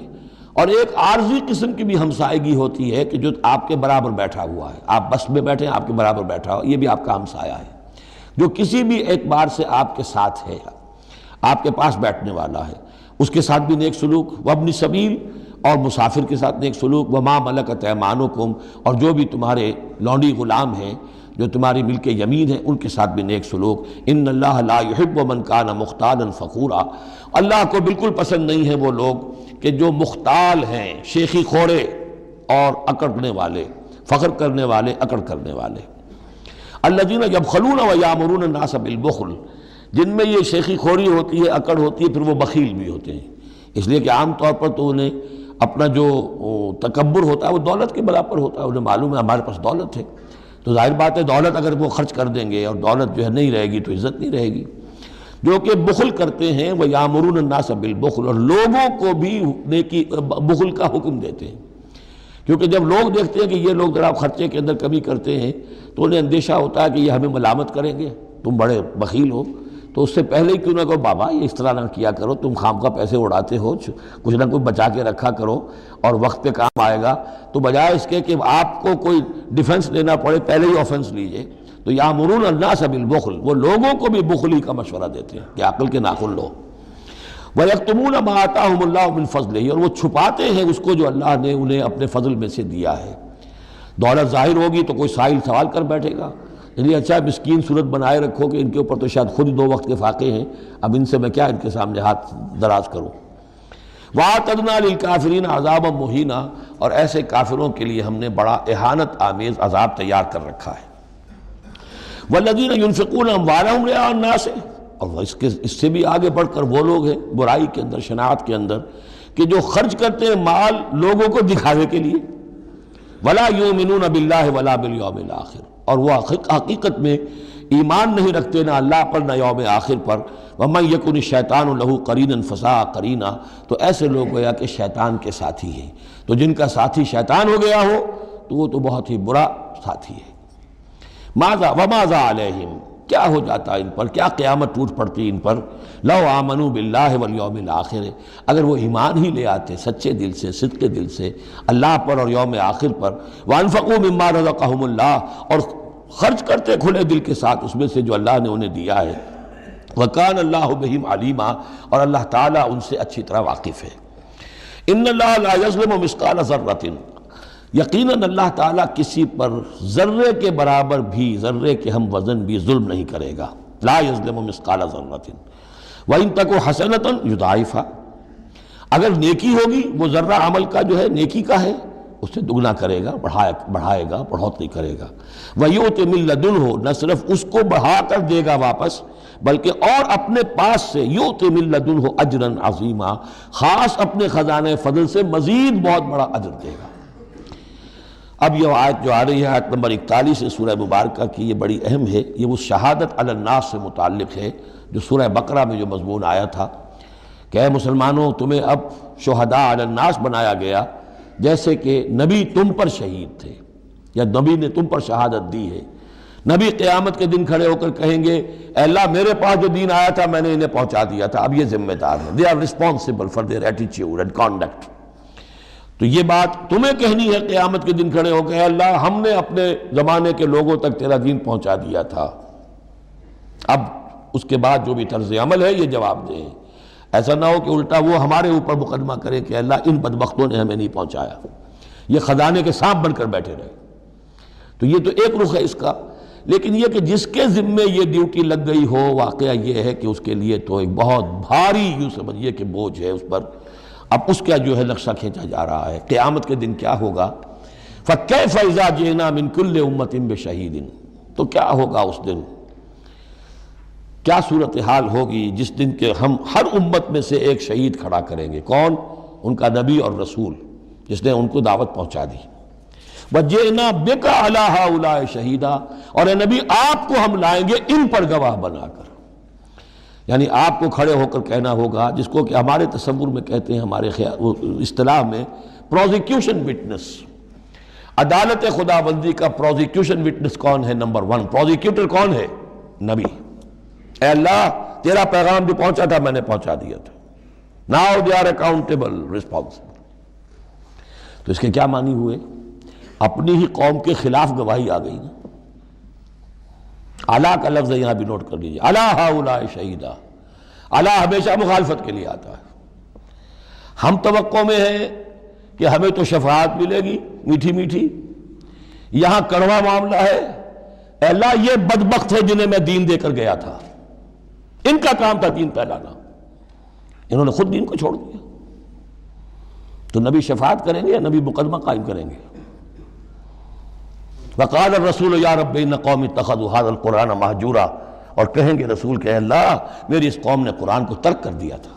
اور ایک عارضی قسم کی بھی ہمسائیگی ہوتی ہے کہ جو آپ کے برابر بیٹھا ہوا ہے، آپ بس میں بیٹھے ہیں، آپ کے برابر بیٹھا ہوا، یہ بھی آپ کا ہمسایہ ہے، جو کسی بھی اعتبار سے آپ کے ساتھ ہے، آپ کے پاس بیٹھنے والا ہے، اس کے ساتھ بھی نیک سلوک۔ وابن سبیل، اور مسافر کے ساتھ نیک سلوک، وما ملکت ایمانکم، اور جو بھی تمہارے لونڈی غلام ہیں جو تمہاری ملک یمین ہیں ان کے ساتھ بھی نیک سلوک۔ ان اللہ لا یحب من کان مختالا فخورا، اللہ کو بالکل پسند نہیں ہے وہ لوگ کہ جو مختال ہیں، شیخی خوڑے اور اکڑنے والے، فخر کرنے والے، اکڑ کرنے والے۔ الذین یبخلون ویامرون الناس بالبخل، جن میں یہ شیخی خوری ہوتی ہے، اکڑ ہوتی ہے، پھر وہ بخیل بھی ہوتے ہیں، اس لیے کہ عام طور پر تو انہیں اپنا جو تکبر ہوتا ہے وہ دولت کے برابر ہوتا ہے، انہیں معلوم ہے ہمارے پاس دولت ہے، تو ظاہر بات ہے دولت اگر وہ خرچ کر دیں گے اور دولت جو ہے نہیں رہے گی تو عزت نہیں رہے گی۔ جو کہ بخل کرتے ہیں وَيَأْمُرُونَ النَّاسَ بِالْبُخْلِ، اور لوگوں کو بھی نیکی بخل کا حکم دیتے ہیں، کیونکہ جب لوگ دیکھتے ہیں کہ یہ لوگ ذرا خرچے کے اندر کمی کرتے ہیں تو انہیں اندیشہ ہوتا ہے کہ یہ ہمیں ملامت کریں گے، تم بڑے بخیل ہو، تو اس سے پہلے ہی کیوں نہ کہو بابا یہ اس طرح نہ کیا کرو، تم خامخواہ پیسے اڑاتے ہو، کچھ نہ کچھ بچا کے رکھا کرو اور وقت پہ کام آئے گا، تو بجائے اس کے کہ آپ کو کوئی ڈیفنس لینا پڑے پہلے ہی آفنس لیجئے۔ تو یامرون الناس بالبخل، وہ لوگوں کو بھی بخلی کا مشورہ دیتے ہیں کہ عقل کے ناخن لو۔ وَيَكْتُمُونَ مَا آتَاهُمُ اللَّهُ مِنْ فَضْلِهِ، اور وہ چھپاتے ہیں اس کو جو اللہ نے انہیں اپنے فضل میں سے دیا ہے۔ دولت ظاہر ہوگی تو کوئی سائل سوال کر بیٹھے گا، یعنی اچھا مسکین صورت بنائے رکھو کہ ان کے اوپر تو شاید خود دو وقت کے فاقے ہیں، اب ان سے میں کیا ان کے سامنے ہاتھ دراز کروں۔ وَأَعْتَدْنَا لِلْكَافِرِينَ عَذَابًا مُهِينًا، اور ایسے کافروں کے لیے ہم نے بڑا اہانت آمیز عذاب تیار کر رکھا ہے۔ وَالَّذِينَ يُنْفِقُونَ أَمْوَالَهُمْ رِئَاءَ النَّاسِ، اور اس سے بھی آگے بڑھ کر وہ لوگ ہیں برائی کے اندر، شناعت کے اندر، کہ جو خرچ کرتے ہیں مال لوگوں کو دکھاوے کے لیے۔ وَلَا يُؤْمِنُونَ بِاللَّهِ وَلَا بِالْيَوْمِ الْآخِرِ، اور وہ حقیقت میں ایمان نہیں رکھتے نہ اللہ پر نہ یوم آخر پر۔ وَمَنْ يَكُنِ الشَّيْطَانُ لَهُ قَرِينًا فَسَاءَ قَرِينًا، تو ایسے لوگ گویا کہ شیطان کے ساتھی ہیں، تو جن کا ساتھی شیطان ہو گیا ہو تو وہ تو بہت ہی برا ساتھی ہے۔ وَمَاذَا عَلَيْهِمْ، کیا ہو جاتا ان پر، کیا قیامت ٹوٹ پڑتی ان پر، لَوْ آمَنُوا بِاللَّهِ وَالْيَوْمِ الْآخِرِ، اگر وہ ایمان ہی لے آتے سچے دل سے، صدق دل سے اللہ پر اور یوم آخر پر۔ وَأَنفَقُوا مِمَّا رَزَقَهُمُ اللَّهُ، اور خرچ کرتے کھلے دل کے ساتھ اس میں سے جو اللہ نے انہیں دیا ہے۔ وَكَانَ اللَّهُ بِهِمْ عَلِيمًا، اور اللہ تعالیٰ ان سے اچھی طرح واقف ہے۔ إِنَّ اللَّهَ لَا يَظْلِمُ مِثْقَالَ ذَرَّةٍ، یقیناً اللہ تعالیٰ کسی پر ذرے کے برابر بھی، ذرے کے ہم وزن بھی ظلم نہیں کرے گا۔ لا یظلم مثقال ذرۃ وإن تک حسنۃ یضاعفھا، اگر نیکی ہوگی وہ ذرہ عمل کا جو ہے نیکی کا ہے اس سے دگنا کرے گا، بڑھائے گا، بڑھوتری کرے گا۔ وَيُؤْتِ مِن لَدُنْهُ، نہ صرف اس کو بڑھا کر دے گا واپس بلکہ اور اپنے پاس سے یؤتِ مِن لَدُنْهُ اجرا عظیما، خاص اپنے خزانے فضل سے مزید بہت بڑا اجر دے گا۔ اب یہ آیت جو آ رہی ہے آیت نمبر 41 سورہ مبارکہ کی، یہ بڑی اہم ہے، یہ وہ شہادت علی الناس سے متعلق ہے جو سورہ بقرہ میں جو مضمون آیا تھا کہ اے مسلمانوں تمہیں اب شہداء علی الناس بنایا گیا، جیسے کہ نبی تم پر شہید تھے یا نبی نے تم پر شہادت دی ہے۔ نبی قیامت کے دن کھڑے ہو کر کہیں گے اے اللہ میرے پاس جو دین آیا تھا میں نے انہیں پہنچا دیا تھا، اب یہ ذمہ دار ہیں، they are responsible for their attitude and conduct۔ تو یہ بات تمہیں کہنی ہے قیامت کے دن کھڑے ہو کے، اے اللہ ہم نے اپنے زمانے کے لوگوں تک تیرا دین پہنچا دیا تھا، اب اس کے بعد جو بھی طرز عمل ہے یہ جواب دیں۔ ایسا نہ ہو کہ الٹا وہ ہمارے اوپر مقدمہ کرے کہ اللہ ان بدبختوں نے ہمیں نہیں پہنچایا، یہ خزانے کے سانپ بن کر بیٹھے رہے۔ تو یہ تو ایک رخ ہے اس کا، لیکن یہ کہ جس کے ذمے یہ ڈیوٹی لگ گئی ہو، واقعہ یہ ہے کہ اس کے لیے تو ایک بہت بھاری یوں سمجھیے کہ بوجھ ہے اس پر۔ اب اس کا جو ہے نقشہ کھینچا جا رہا ہے قیامت کے دن کیا ہوگا۔ فَكَيْفَ إِذَا جِئْنَا مِن كُلِّ أُمَّةٍ بِشَهِيدٍ، تو کیا ہوگا اس دن، کیا صورتحال ہوگی جس دن کہ ہم ہر امت میں سے ایک شہید کھڑا کریں گے۔ کون؟ ان کا نبی اور رسول جس نے ان کو دعوت پہنچا دی۔ وَجِئْنَا بِكَ عَلَىٰ هَٰؤُلَاءِ شَهِيدًا، اور اے نبی آپ کو ہم لائیں گے ان پر گواہ بنا کر، یعنی آپ کو کھڑے ہو کر کہنا ہوگا، جس کو کہ ہمارے تصور میں کہتے ہیں، ہمارے اصطلاح میں پروزیکیوشن وٹنس۔ عدالت خداوندی کا پروزیکیوشن وٹنس کون ہے؟ نمبر 1 پروزیکیوٹر کون ہے؟ نبی۔ اے اللہ تیرا پیغام جو پہنچا تھا میں نے پہنچا دیا تھا، now they are accountable responsible. تو اس کے کیا معنی ہوئے؟ اپنی ہی قوم کے خلاف گواہی آ گئی نا۔ اعلیٰ کا لفظ یہاں بھی نوٹ کر لیجیے، اعلیٰ ہؤلاء شہیدا، اعلیٰ ہمیشہ مخالفت کے لیے آتا ہے۔ ہم توقع میں ہیں کہ ہمیں تو شفاعت ملے گی میٹھی میٹھی، یہاں کڑوا معاملہ ہے، اے اللہ یہ بدبخت ہے جنہیں میں دین دے کر گیا تھا، ان کا کام تھا دین پھیلانا، انہوں نے خود دین کو چھوڑ دیا۔ تو نبی شفاعت کریں گے یا نبی مقدمہ قائم کریں گے؟ وقال الرسول یا رب ان قوم اتخذوا هذا القرآن مہجورا، اور کہیں گے رسول کہ اللہ میری اس قوم نے قرآن کو ترک کر دیا تھا۔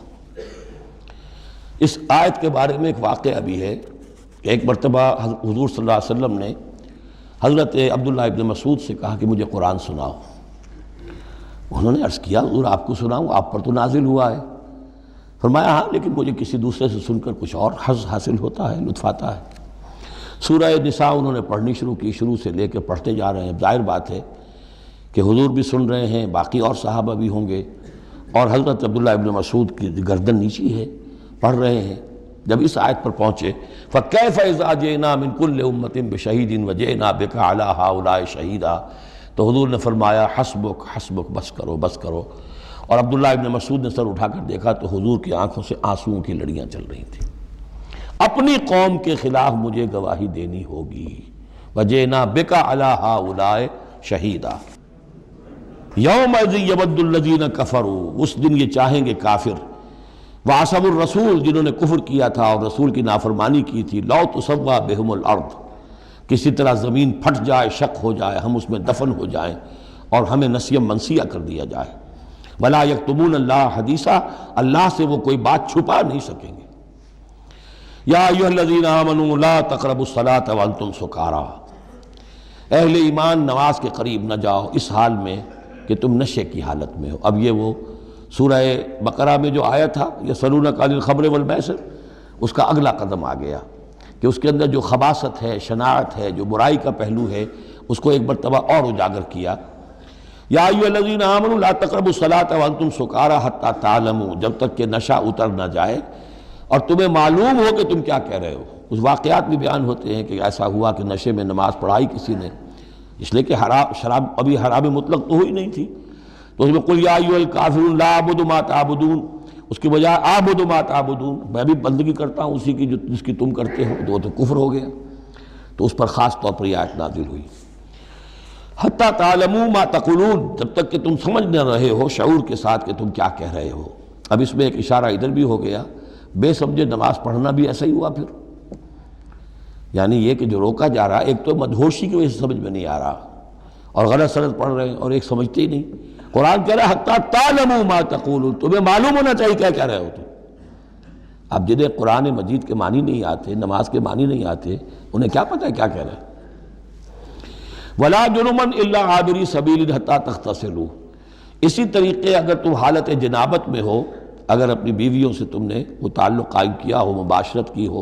اس آیت کے بارے میں ایک واقعہ بھی ہے کہ ایک مرتبہ حضور صلی اللہ علیہ وسلم نے حضرت عبداللہ ابن مسعود سے کہا کہ مجھے قرآن سناؤ۔ انہوں نے عرض کیا حضور آپ کو سناؤں، آپ پر تو نازل ہوا ہے۔ فرمایا ہاں لیکن مجھے کسی دوسرے سے سن کر کچھ اور حظ حاصل ہوتا ہے، لطف آتا ہے۔ سورہ نساء انہوں نے پڑھنی شروع کی، شروع سے لے کے پڑھتے جا رہے ہیں۔ ظاہر بات ہے کہ حضور بھی سن رہے ہیں، باقی اور صحابہ بھی ہوں گے، اور حضرت عبداللہ ابن مسعود کی گردن نیچی ہے، پڑھ رہے ہیں۔ جب اس آیت پر پہنچے فَكَيْفَ إِذَا جِئْنَا مِن كُلِّ أُمَّةٍ بِشَهِيدٍ وَجِئْنَا بِكَ عَلَىٰ هَٰؤُلَاءِ شَهِيدًا، تو حضور نے فرمایا حسبک حسبک، بس کرو بس کرو۔ اور عبداللہ ابن مسعود نے سر اٹھا کر دیکھا تو حضور کی آنکھوں سے آنسوؤں کی لڑیاں چل رہی تھیں۔ اپنی قوم کے خلاف مجھے گواہی دینی ہوگی، وَجِئْنَا بِكَ عَلَىٰ هَٰؤُلَاءِ شَهِيدًا۔ يَوْمَئِذٍ يَوَدُّ الَّذِينَ كَفَرُوا، اس دن یہ چاہیں گے کافر، وَعَصَوُا الرَّسُولَ، جنہوں نے کفر کیا تھا اور رسول کی نافرمانی کی تھی، لَوْ تُسَوَّىٰ بِهِمُ الْأَرْضُ، کسی طرح زمین پھٹ جائے، شق ہو جائے، ہم اس میں دفن ہو جائیں اور ہمیں نسیم منسیہ کر دیا جائے۔ وَلَا يَكْتُمُونَ اللَّهَ حَدِيثًا، اللہ سے وہ کوئی بات چھپا نہیں سکیں گے۔ یا ایھا الذین آمنوا لا تقربوا الصلاۃ وانتم سکارى، اہل ایمان نماز کے قریب نہ جاؤ اس حال میں کہ تم نشے کی حالت میں ہو۔ اب یہ وہ سورہ بقرہ میں جو آیا تھا یسألونک عن الخمر والمیسر، اس کا اگلا قدم آ گیا کہ اس کے اندر جو خباثت ہے، شناعت ہے، جو برائی کا پہلو ہے، اس کو ایک مرتبہ اور اجاگر کیا۔ یا ایھا الذین آمنوا لا تقربوا الصلاۃ وانتم سکارى حتی تعلموا، جب تک کہ نشہ اتر نہ جائے اور تمہیں معلوم ہو کہ تم کیا کہہ رہے ہو۔ اس واقعات بھی بیان ہوتے ہیں کہ ایسا ہوا کہ نشے میں نماز پڑھائی کسی نے، اس لیے کہ شراب ابھی حرام مطلق تو ہوئی نہیں تھی، تو اس میں قل یا ایھا الکافرون لا اعبد ما تعبدون، اس کی بجائے اعبد ما تعبدون، میں بھی بندگی کرتا ہوں اسی کی جس کی تم کرتے ہو، تو وہ تو کفر ہو گیا۔ تو اس پر خاص طور پر یہ آیت نازل ہوئی، حتی تعلموا ما تقولون، جب تک کہ تم سمجھ نہ رہے ہو شعور کے ساتھ کہ تم کیا کہہ رہے ہو۔ اب اس میں ایک اشارہ ادھر بھی ہو گیا، بے سمجھے نماز پڑھنا بھی ایسا ہی ہوا پھر، یعنی یہ کہ جو روکا جا رہا ہے، ایک تو مدہوشی کی وجہ سے سمجھ میں نہیں آ رہا اور غلط سلط پڑھ رہے ہیں، اور ایک سمجھتے ہی نہیں۔ قرآن کہہ رہا ہے حتی تعلموا ما تقولون، تمہیں معلوم ہونا چاہیے کیا کہہ رہے ہو تم۔ اب جنہیں قرآن مجید کے معنی نہیں آتے، نماز کے معنی نہیں آتے، انہیں کیا پتہ ہے کیا کہہ رہے ہیں۔ وَلَا جُنُبًا إِلَّا عَابِرِي سَبِيلٍ حَتَّىٰ تَغْتَسِلُوا، اسی طریقے اگر تم حالت جنابت میں ہو، اگر اپنی بیویوں سے تم نے وہ تعلق قائم کیا ہو، مباشرت کی ہو،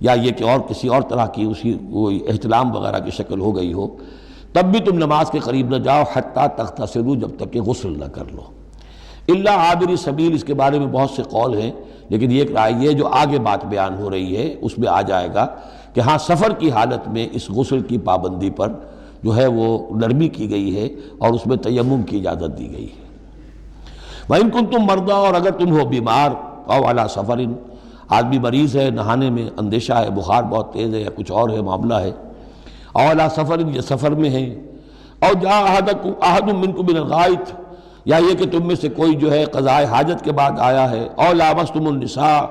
یا یہ کہ اور کسی اور طرح کی اسی وہ احتلام وغیرہ کی شکل ہو گئی ہو، تب بھی تم نماز کے قریب نہ جاؤ حتیٰ تغتسلوا، جب تک کہ غسل نہ کر لو۔ الا عابری سبیل، اس کے بارے میں بہت سے قول ہیں، لیکن یہ رائے یہ جو آگے بات بیان ہو رہی ہے اس میں آ جائے گا کہ ہاں سفر کی حالت میں اس غسل کی پابندی پر جو ہے وہ نرمی کی گئی ہے اور اس میں تیمم کی اجازت دی گئی ہے۔ وَإِن كُنتُم مَرْضَىٰ، اور اگر تم ہو بیمار، أَوْ عَلَىٰ سَفَرٍ، آدمی مریض ہے، نہانے میں اندیشہ ہے، بخار بہت تیز ہے یا کچھ اور ہے معاملہ ہے، أَوْ عَلَىٰ سَفَرٍ، یہ سفر میں ہے، أَوْ جَاءَ أَحَدٌ مِّنكُم مِّنَ الْغَائِطِ، یا یہ کہ تم میں سے کوئی جو ہے قضاء حاجت کے بعد آیا ہے، أَوْ لَامَسْتُمُ النِّسَاءَ،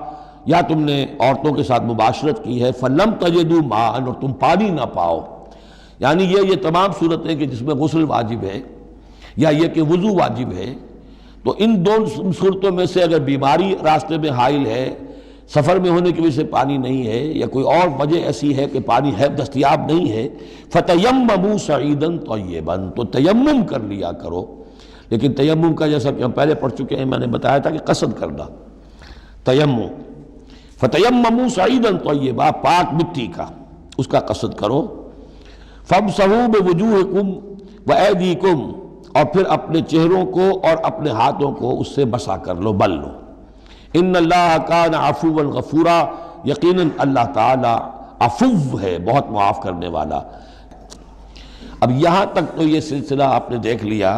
یا تم نے عورتوں کے ساتھ مباشرت کی ہے، فَلَمْ تَجِدُوا مَاءً، اور تم پانی نہ پاؤ، یعنی یہ تمام صورتیں کہ جس میں غسل واجب ہے یا یہ کہ وضو واجب ہے، تو ان دو صورتوں میں سے اگر بیماری راستے میں حائل ہے، سفر میں ہونے کی وجہ سے پانی نہیں ہے، یا کوئی اور وجہ ایسی ہے کہ پانی ہے دستیاب نہیں ہے، فَتَيَمَّمُوا صَعِيدًا طَيِّبًا، تو تیمم کر لیا کرو۔ لیکن تیمم کا جیسا کہ ہم پہلے پڑھ چکے ہیں، میں نے بتایا تھا کہ قصد کرنا، تیمم، فَتَيَمَّمُوا صَعِيدًا طَيِّبًا، پاک مٹی کا اس کا قصد کرو، فَامْسَحُوا بِوُجُوهِكُمْ وَأَيْدِيكُمْ، اور پھر اپنے چہروں کو اور اپنے ہاتھوں کو اس سے مسح کر لو، بل لو۔ ان اللہ کان عفوا غفورا، یقیناً اللہ تعالی عفو ہے، بہت معاف کرنے والا۔ اب یہاں تک تو یہ سلسلہ آپ نے دیکھ لیا،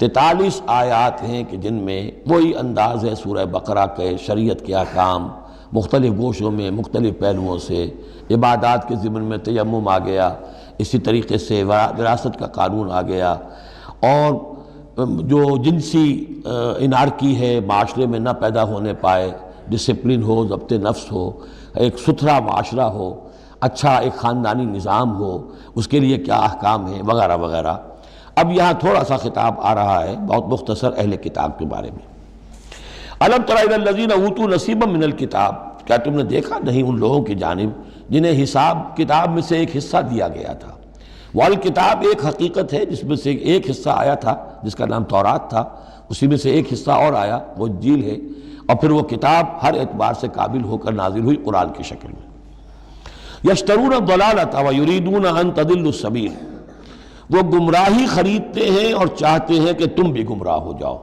43 آیات ہیں کہ جن میں وہی انداز ہے سورہ بقرہ کے، شریعت کے احکام مختلف گوشوں میں مختلف پہلوؤں سے، عبادات کے ضمن میں تیمم آ گیا، اسی طریقے سے وراثت کا قانون آ گیا، اور جو جنسی انارکی ہے معاشرے میں نہ پیدا ہونے پائے، ڈسپلن ہو، ضبط نفس ہو، ایک ستھرا معاشرہ ہو، اچھا ایک خاندانی نظام ہو، اس کے لیے کیا احکام ہیں وغیرہ وغیرہ۔ اب یہاں تھوڑا سا خطاب آ رہا ہے بہت مختصر اہل کتاب کے بارے میں۔ الم تر الی الذین اوتوا نصیبا من الکتاب، کیا تم نے دیکھا نہیں ان لوگوں کی جانب جنہیں حساب کتاب میں سے ایک حصہ دیا گیا تھا۔ والکتاب ایک حقیقت ہے جس میں سے ایک حصہ آیا تھا جس کا نام تورات تھا، اسی میں سے ایک حصہ اور آیا وہ انجیل ہے، اور پھر وہ کتاب ہر اعتبار سے قابل ہو کر نازل ہوئی قرآن کی شکل میں۔ یشترون الضلالۃ ویریدون ان تضلوا السبیل، وہ گمراہی خریدتے ہیں اور چاہتے ہیں کہ تم بھی گمراہ ہو جاؤ۔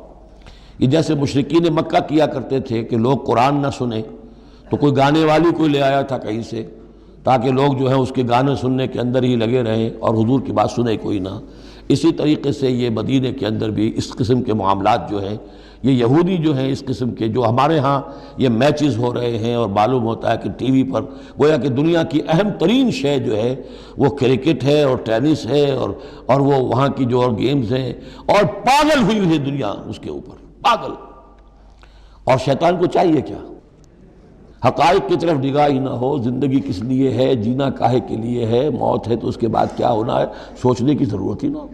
یہ جیسے مشرکین مکہ کیا کرتے تھے کہ لوگ قرآن نہ سنیں تو کوئی گانے والی کوئی لے آیا تھا کہیں سے تاکہ لوگ جو ہیں اس کے گانے سننے کے اندر ہی لگے رہیں اور حضور کی بات سنے کوئی نہ۔ اسی طریقے سے یہ مدینے کے اندر بھی اس قسم کے معاملات جو ہیں، یہ یہودی جو ہیں اس قسم کے، جو ہمارے ہاں یہ میچز ہو رہے ہیں اور معلوم ہوتا ہے کہ ٹی وی پر گویا کہ دنیا کی اہم ترین شے جو ہے وہ کرکٹ ہے اور ٹینس ہے اور وہ وہاں کی جو اور گیمز ہیں، اور پاگل ہوئی ہے دنیا اس کے اوپر، پاگل۔ اور شیطان کو چاہیے کیا؟ حقائق کی طرف نگاہ ہی نہ ہو، زندگی کس لیے ہے، جینا کاہے کے لیے ہے، موت ہے تو اس کے بعد کیا ہونا ہے، سوچنے کی ضرورت ہی نہ ہو۔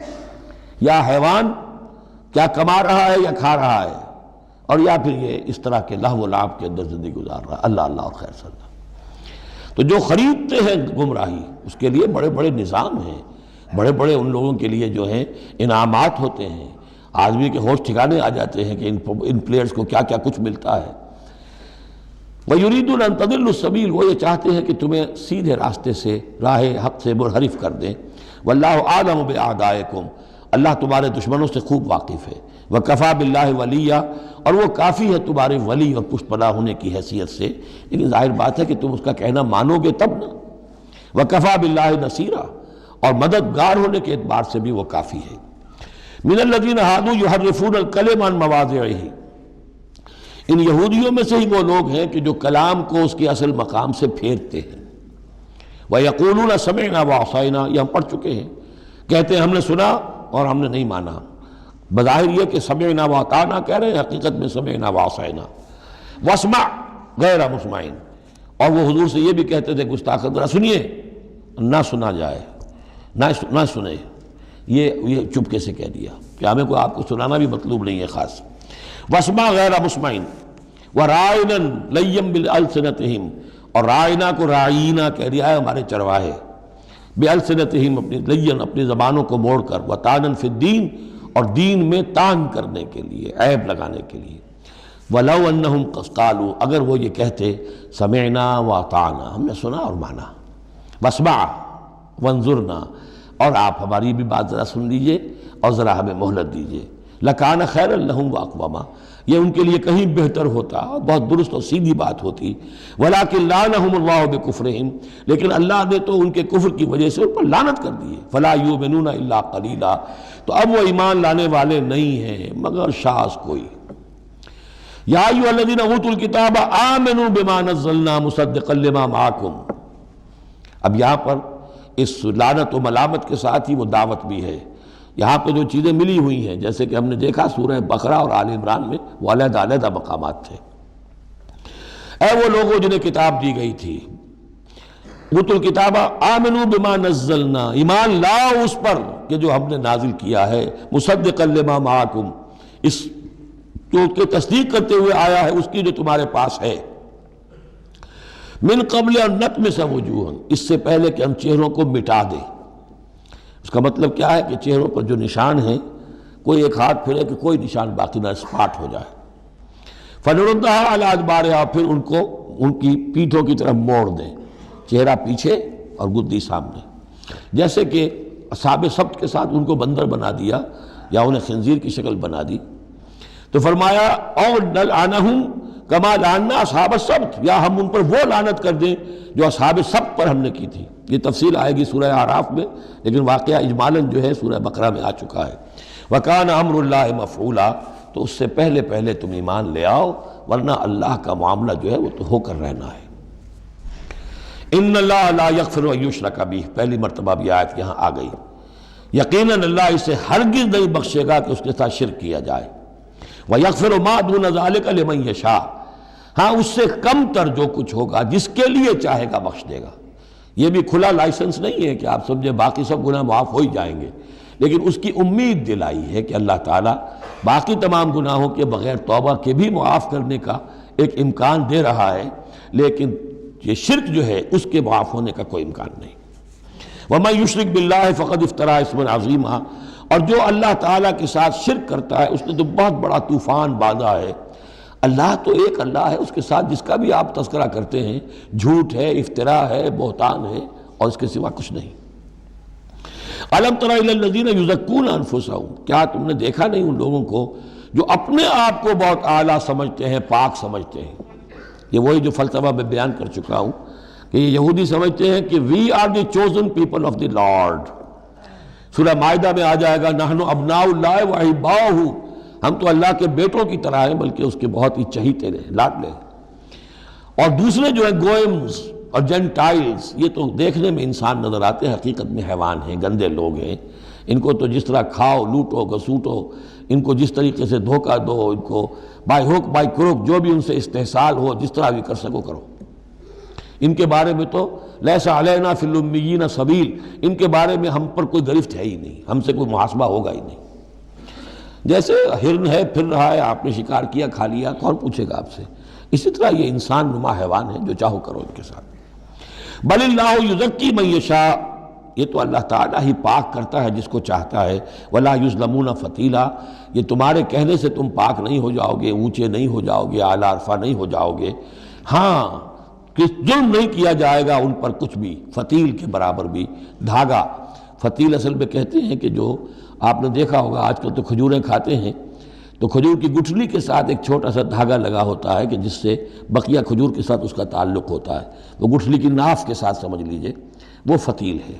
یا حیوان کیا کما رہا ہے یا کھا رہا ہے، اور یا پھر یہ اس طرح کے لہو و لعب کے اندر زندگی گزار رہا ہے، اللہ اللہ اور خیر صلی اللہ۔ تو جو خریدتے ہیں گمراہی، اس کے لیے بڑے بڑے نظام ہیں، بڑے بڑے ان لوگوں کے لیے جو ہیں انعامات ہوتے ہیں، آدمی کے ہوش ٹھکانے آ جاتے ہیں کہ ان پلیئرز کو کیا کیا کچھ ملتا ہے۔ وَيُرِيدُونَ أَن تَضِلُّوا السَّبِيلَ، وہ یہ چاہتے ہیں کہ تمہیں سیدھے راستے سے، راہ حق سے منحرف کر دیں۔ وَاللَّهُ أَعْلَمُ بِأَعْدَائِكُمْ، اللہ تمہارے دشمنوں سے خوب واقف ہے۔ وَكَفَى بِاللَّهِ وَلِيًّا، اور وہ کافی ہے تمہارے ولی اور پشت پناہ ہونے کی حیثیت سے، لیکن ظاہر بات ہے کہ تم اس کا کہنا مانو گے تب نا۔ وَكَفَى بِاللَّهِ نَصِيرًا، اور مددگار ہونے کے اعتبار سے بھی وہ کافی ہے۔ مِنَ الَّذِينَ هَادُوا يُحَرِّفُونَ الْكَلِمَ عَن مَّوَاضِعِهِ، ان یہودیوں میں سے ہی وہ لوگ ہیں کہ جو کلام کو اس کے اصل مقام سے پھیرتے ہیں۔ وَيَقُولُونَ سَمِعْنَا وَعَصَيْنَا، یہ ہم پڑھ چکے ہیں، کہتے ہیں ہم نے سنا اور ہم نے نہیں مانا۔ بظاہر یہ کہ سمعنا وَأَطَعْنَا کہہ رہے ہیں، حقیقت میں سمعنا وَعَصَيْنَا۔ وَاسْمَعْ غَيْرَ مُسْمَعٍ، اور وہ حضور سے یہ بھی کہتے تھے گستاخ ذرا سنیے، نہ سنا جائے، نہ سنے، یہ چپکے سے کہہ دیا کہ ہمیں کوئی آپ کو سنانا بھی مطلوب نہیں ہے خاص۔ وَاسْمَعْ غَيْرَ مُسْمَعٍ وَرَاعِنًا لَيًّا بِأَلْسِنَتِهِمْ، اور رائنا کو رائینا کہہ دیا ہے ہمارے چرواہے، بِأَلْسِنَتِهِمْ اپنی لَيًّا اپنی زبانوں کو موڑ کر، وَطَعْنًا فِي الدِّينِ، اور دین میں طعن کرنے کے لیے، عیب لگانے کے لیے۔ وَلَوْ أَنَّهُمْ قَالُوا، اگر وہ یہ کہتے سمعنا وَأَطَعْنَا، ہم نے سنا اور مانا، وَاسْمَعْ وَانظُرْنَا، اور آپ ہماری بھی بات ذرا سن لیجئے اور ذرا ہمیں مہلت دیجئے، لَكَانَ خَيْرًا لَهُمْ وَأَقْوَمَ، یہ ان کے لیے کہیں بہتر ہوتا اور بہت درست اور سیدھی بات ہوتی۔ وَلَكِنْ لَعَنَهُمُ اللَّهُ بِكُفْرِهِمْ، لیکن اللہ نے تو ان کے کفر کی وجہ سے ان پر لعنت کر دی ہے۔ فَلَا يُؤْمِنُونَ إِلَّا قَلِيلًا، تو اب وہ ایمان لانے والے نہیں ہیں مگر شاذ کوئی۔ يَا أَيُّهَا الَّذِينَ أُوتُوا الْكِتَابَ آمِنُوا بِمَا نَزَّلْنَا مُصَدِّقًا لِمَا مَعَكُمْ، اب یہاں پر اس لعنت و ملامت کے ساتھ ہی وہ دعوت بھی ہے۔ یہاں پہ جو چیزیں ملی ہوئی ہیں جیسے کہ ہم نے دیکھا سورہ بقرہ اور آل عمران میں وہ علیحدہ علیحدہ مقامات تھے۔ اے وہ لوگوں جنہیں کتاب دی گئی تھی، اوتوا الکتاب آمنوا بما نزلنا، ایمان لاؤ اس پر کہ جو ہم نے نازل کیا ہے، مصدقا لما معکم، اس جو کہ تصدیق کرتے ہوئے آیا ہے اس کی جو تمہارے پاس ہے۔ من قبل ان نطمس وجوہا، اس سے پہلے کہ ہم چہروں کو مٹا دیں۔ اس کا مطلب کیا ہے کہ چہروں پر جو نشان ہیں، کوئی ایک ہاتھ پھرے کہ کوئی نشان باقی نہ، اسپاٹ ہو جائے۔ فَنُرُدَّهَا عَلَىٰ أَدْبَارِهَا، پھر ان کو ان کی پیٹھوں کی طرف موڑ دیں، چہرہ پیچھے اور گدی سامنے، جیسے کہ اصحاب سبت کے ساتھ ان کو بندر بنا دیا یا انہیں خنزیر کی شکل بنا دی۔ تو فرمایا اور نلعنہم کما لعنا اصحاب السبت، یا ہم ان پر وہ لعنت کر دیں جو اصحاب سبت پر ہم نے کی تھی۔ یہ تفصیل آئے گی سورہ اعراف میں، لیکن واقعہ اجمالاً جو ہے سورہ بقرہ میں آ چکا ہے۔ وَكَانَ أَمْرُ اللَّهِ مَفْعُولًا، تو اس سے پہلے تم ایمان لے آؤ، ورنہ اللہ کا معاملہ جو ہے وہ تو ہو کر رہنا ہے۔ ان اللہ لا یغفر ان یشرک بہ، پہلی مرتبہ بھی آیت یہاں آ گئی، یقیناً اللہ اسے ہرگز نہیں بخشے گا کہ اس کے ساتھ شرک کیا جائے۔ وَيَغْفِرُ مَا دُونَ ذَلِكَ لِمَن یشاء، ہاں اس سے کم تر جو کچھ ہوگا جس کے لیے چاہے گا بخش دے گا۔ یہ بھی کھلا لائسنس نہیں ہے کہ آپ سمجھے باقی سب گناہ معاف ہو ہی جائیں گے، لیکن اس کی امید دلائی ہے کہ اللہ تعالیٰ باقی تمام گناہوں کے بغیر توبہ کے بھی معاف کرنے کا ایک امکان دے رہا ہے، لیکن یہ شرک جو ہے اس کے معاف ہونے کا کوئی امکان نہیں۔ وَمَن يُشْرِكْ بِاللَّهِ فَقَدِ افْتَرَىٰ اِثْمًا عَظِيمًا، اور جو اللہ تعالیٰ کے ساتھ شرک کرتا ہے اس نے تو بہت بڑا طوفان باندھا ہے۔ اللہ تو ایک اللہ ہے، اس کے ساتھ جس کا بھی آپ تذکرہ کرتے ہیں جھوٹ ہے، افتراء ہے، بہتان ہے، اور اس کے سوا کچھ نہیں۔ أَلَمْ تَرَ إِلَى الَّذِينَ يُزَكُّونَ أَنفُسَهُمْ، کیا تم نے دیکھا نہیں ان لوگوں کو جو اپنے آپ کو بہت اعلیٰ سمجھتے ہیں، پاک سمجھتے ہیں؟ یہ وہی جو فلسفہ میں بیان کر چکا ہوں کہ یہ یہودی سمجھتے ہیں کہ we are the chosen people of the lord. سورہ مائدہ میں آ جائے گا نحن ابناء اللہ واحباؤہ، ہم تو اللہ کے بیٹوں کی طرح ہیں، بلکہ اس کے بہت ہی چہیتے ہیں، لاڈلے ہیں۔ اور دوسرے جو ہیں گوئمز اور جینٹائلز، یہ تو دیکھنے میں انسان نظر آتے ہیں، حقیقت میں حیوان ہیں، گندے لوگ ہیں۔ ان کو تو جس طرح کھاؤ، لوٹو، گسوٹو، ان کو جس طریقے سے دھوکہ دو، ان کو بائی ہوک بائی کروک جو بھی ان سے استحصال ہو، جس طرح بھی کر سکو کرو۔ ان کے بارے میں تو لیس علینا فی الامیین سبیل، ان کے بارے میں ہم پر کوئی گرفت ہے ہی نہیں، ہم سے کوئی محاسبہ ہوگا ہی نہیں۔ جیسے ہرن ہے، پھر رہا ہے، آپ نے شکار کیا، کھا لیا، کون پوچھے گا آپ سے؟ اسی طرح یہ انسان نما حیوان ہے، جو چاہو کرو ان کے ساتھ۔ بل اللہ یزکی من یشاء، یہ تو اللہ تعالیٰ ہی پاک کرتا ہے جس کو چاہتا ہے۔ ولا یظلمون فتیلا، یہ تمہارے کہنے سے تم پاک نہیں ہو جاؤ گے، اونچے نہیں ہو جاؤ گے، اعلیٰ عرفہ نہیں ہو جاؤ گے۔ ہاں کہ ظلم نہیں کیا جائے گا ان پر کچھ بھی، فتیل کے برابر بھی۔ دھاگا، فتیل اصل میں کہتے ہیں کہ جو آپ نے دیکھا ہوگا آج کل تو کھجوریں کھاتے ہیں تو کھجور کی گٹھلی کے ساتھ ایک چھوٹا سا دھاگا لگا ہوتا ہے کہ جس سے بقیہ کھجور کے ساتھ اس کا تعلق ہوتا ہے، وہ گٹھلی کی ناف کے ساتھ سمجھ لیجئے، وہ فتیل ہے۔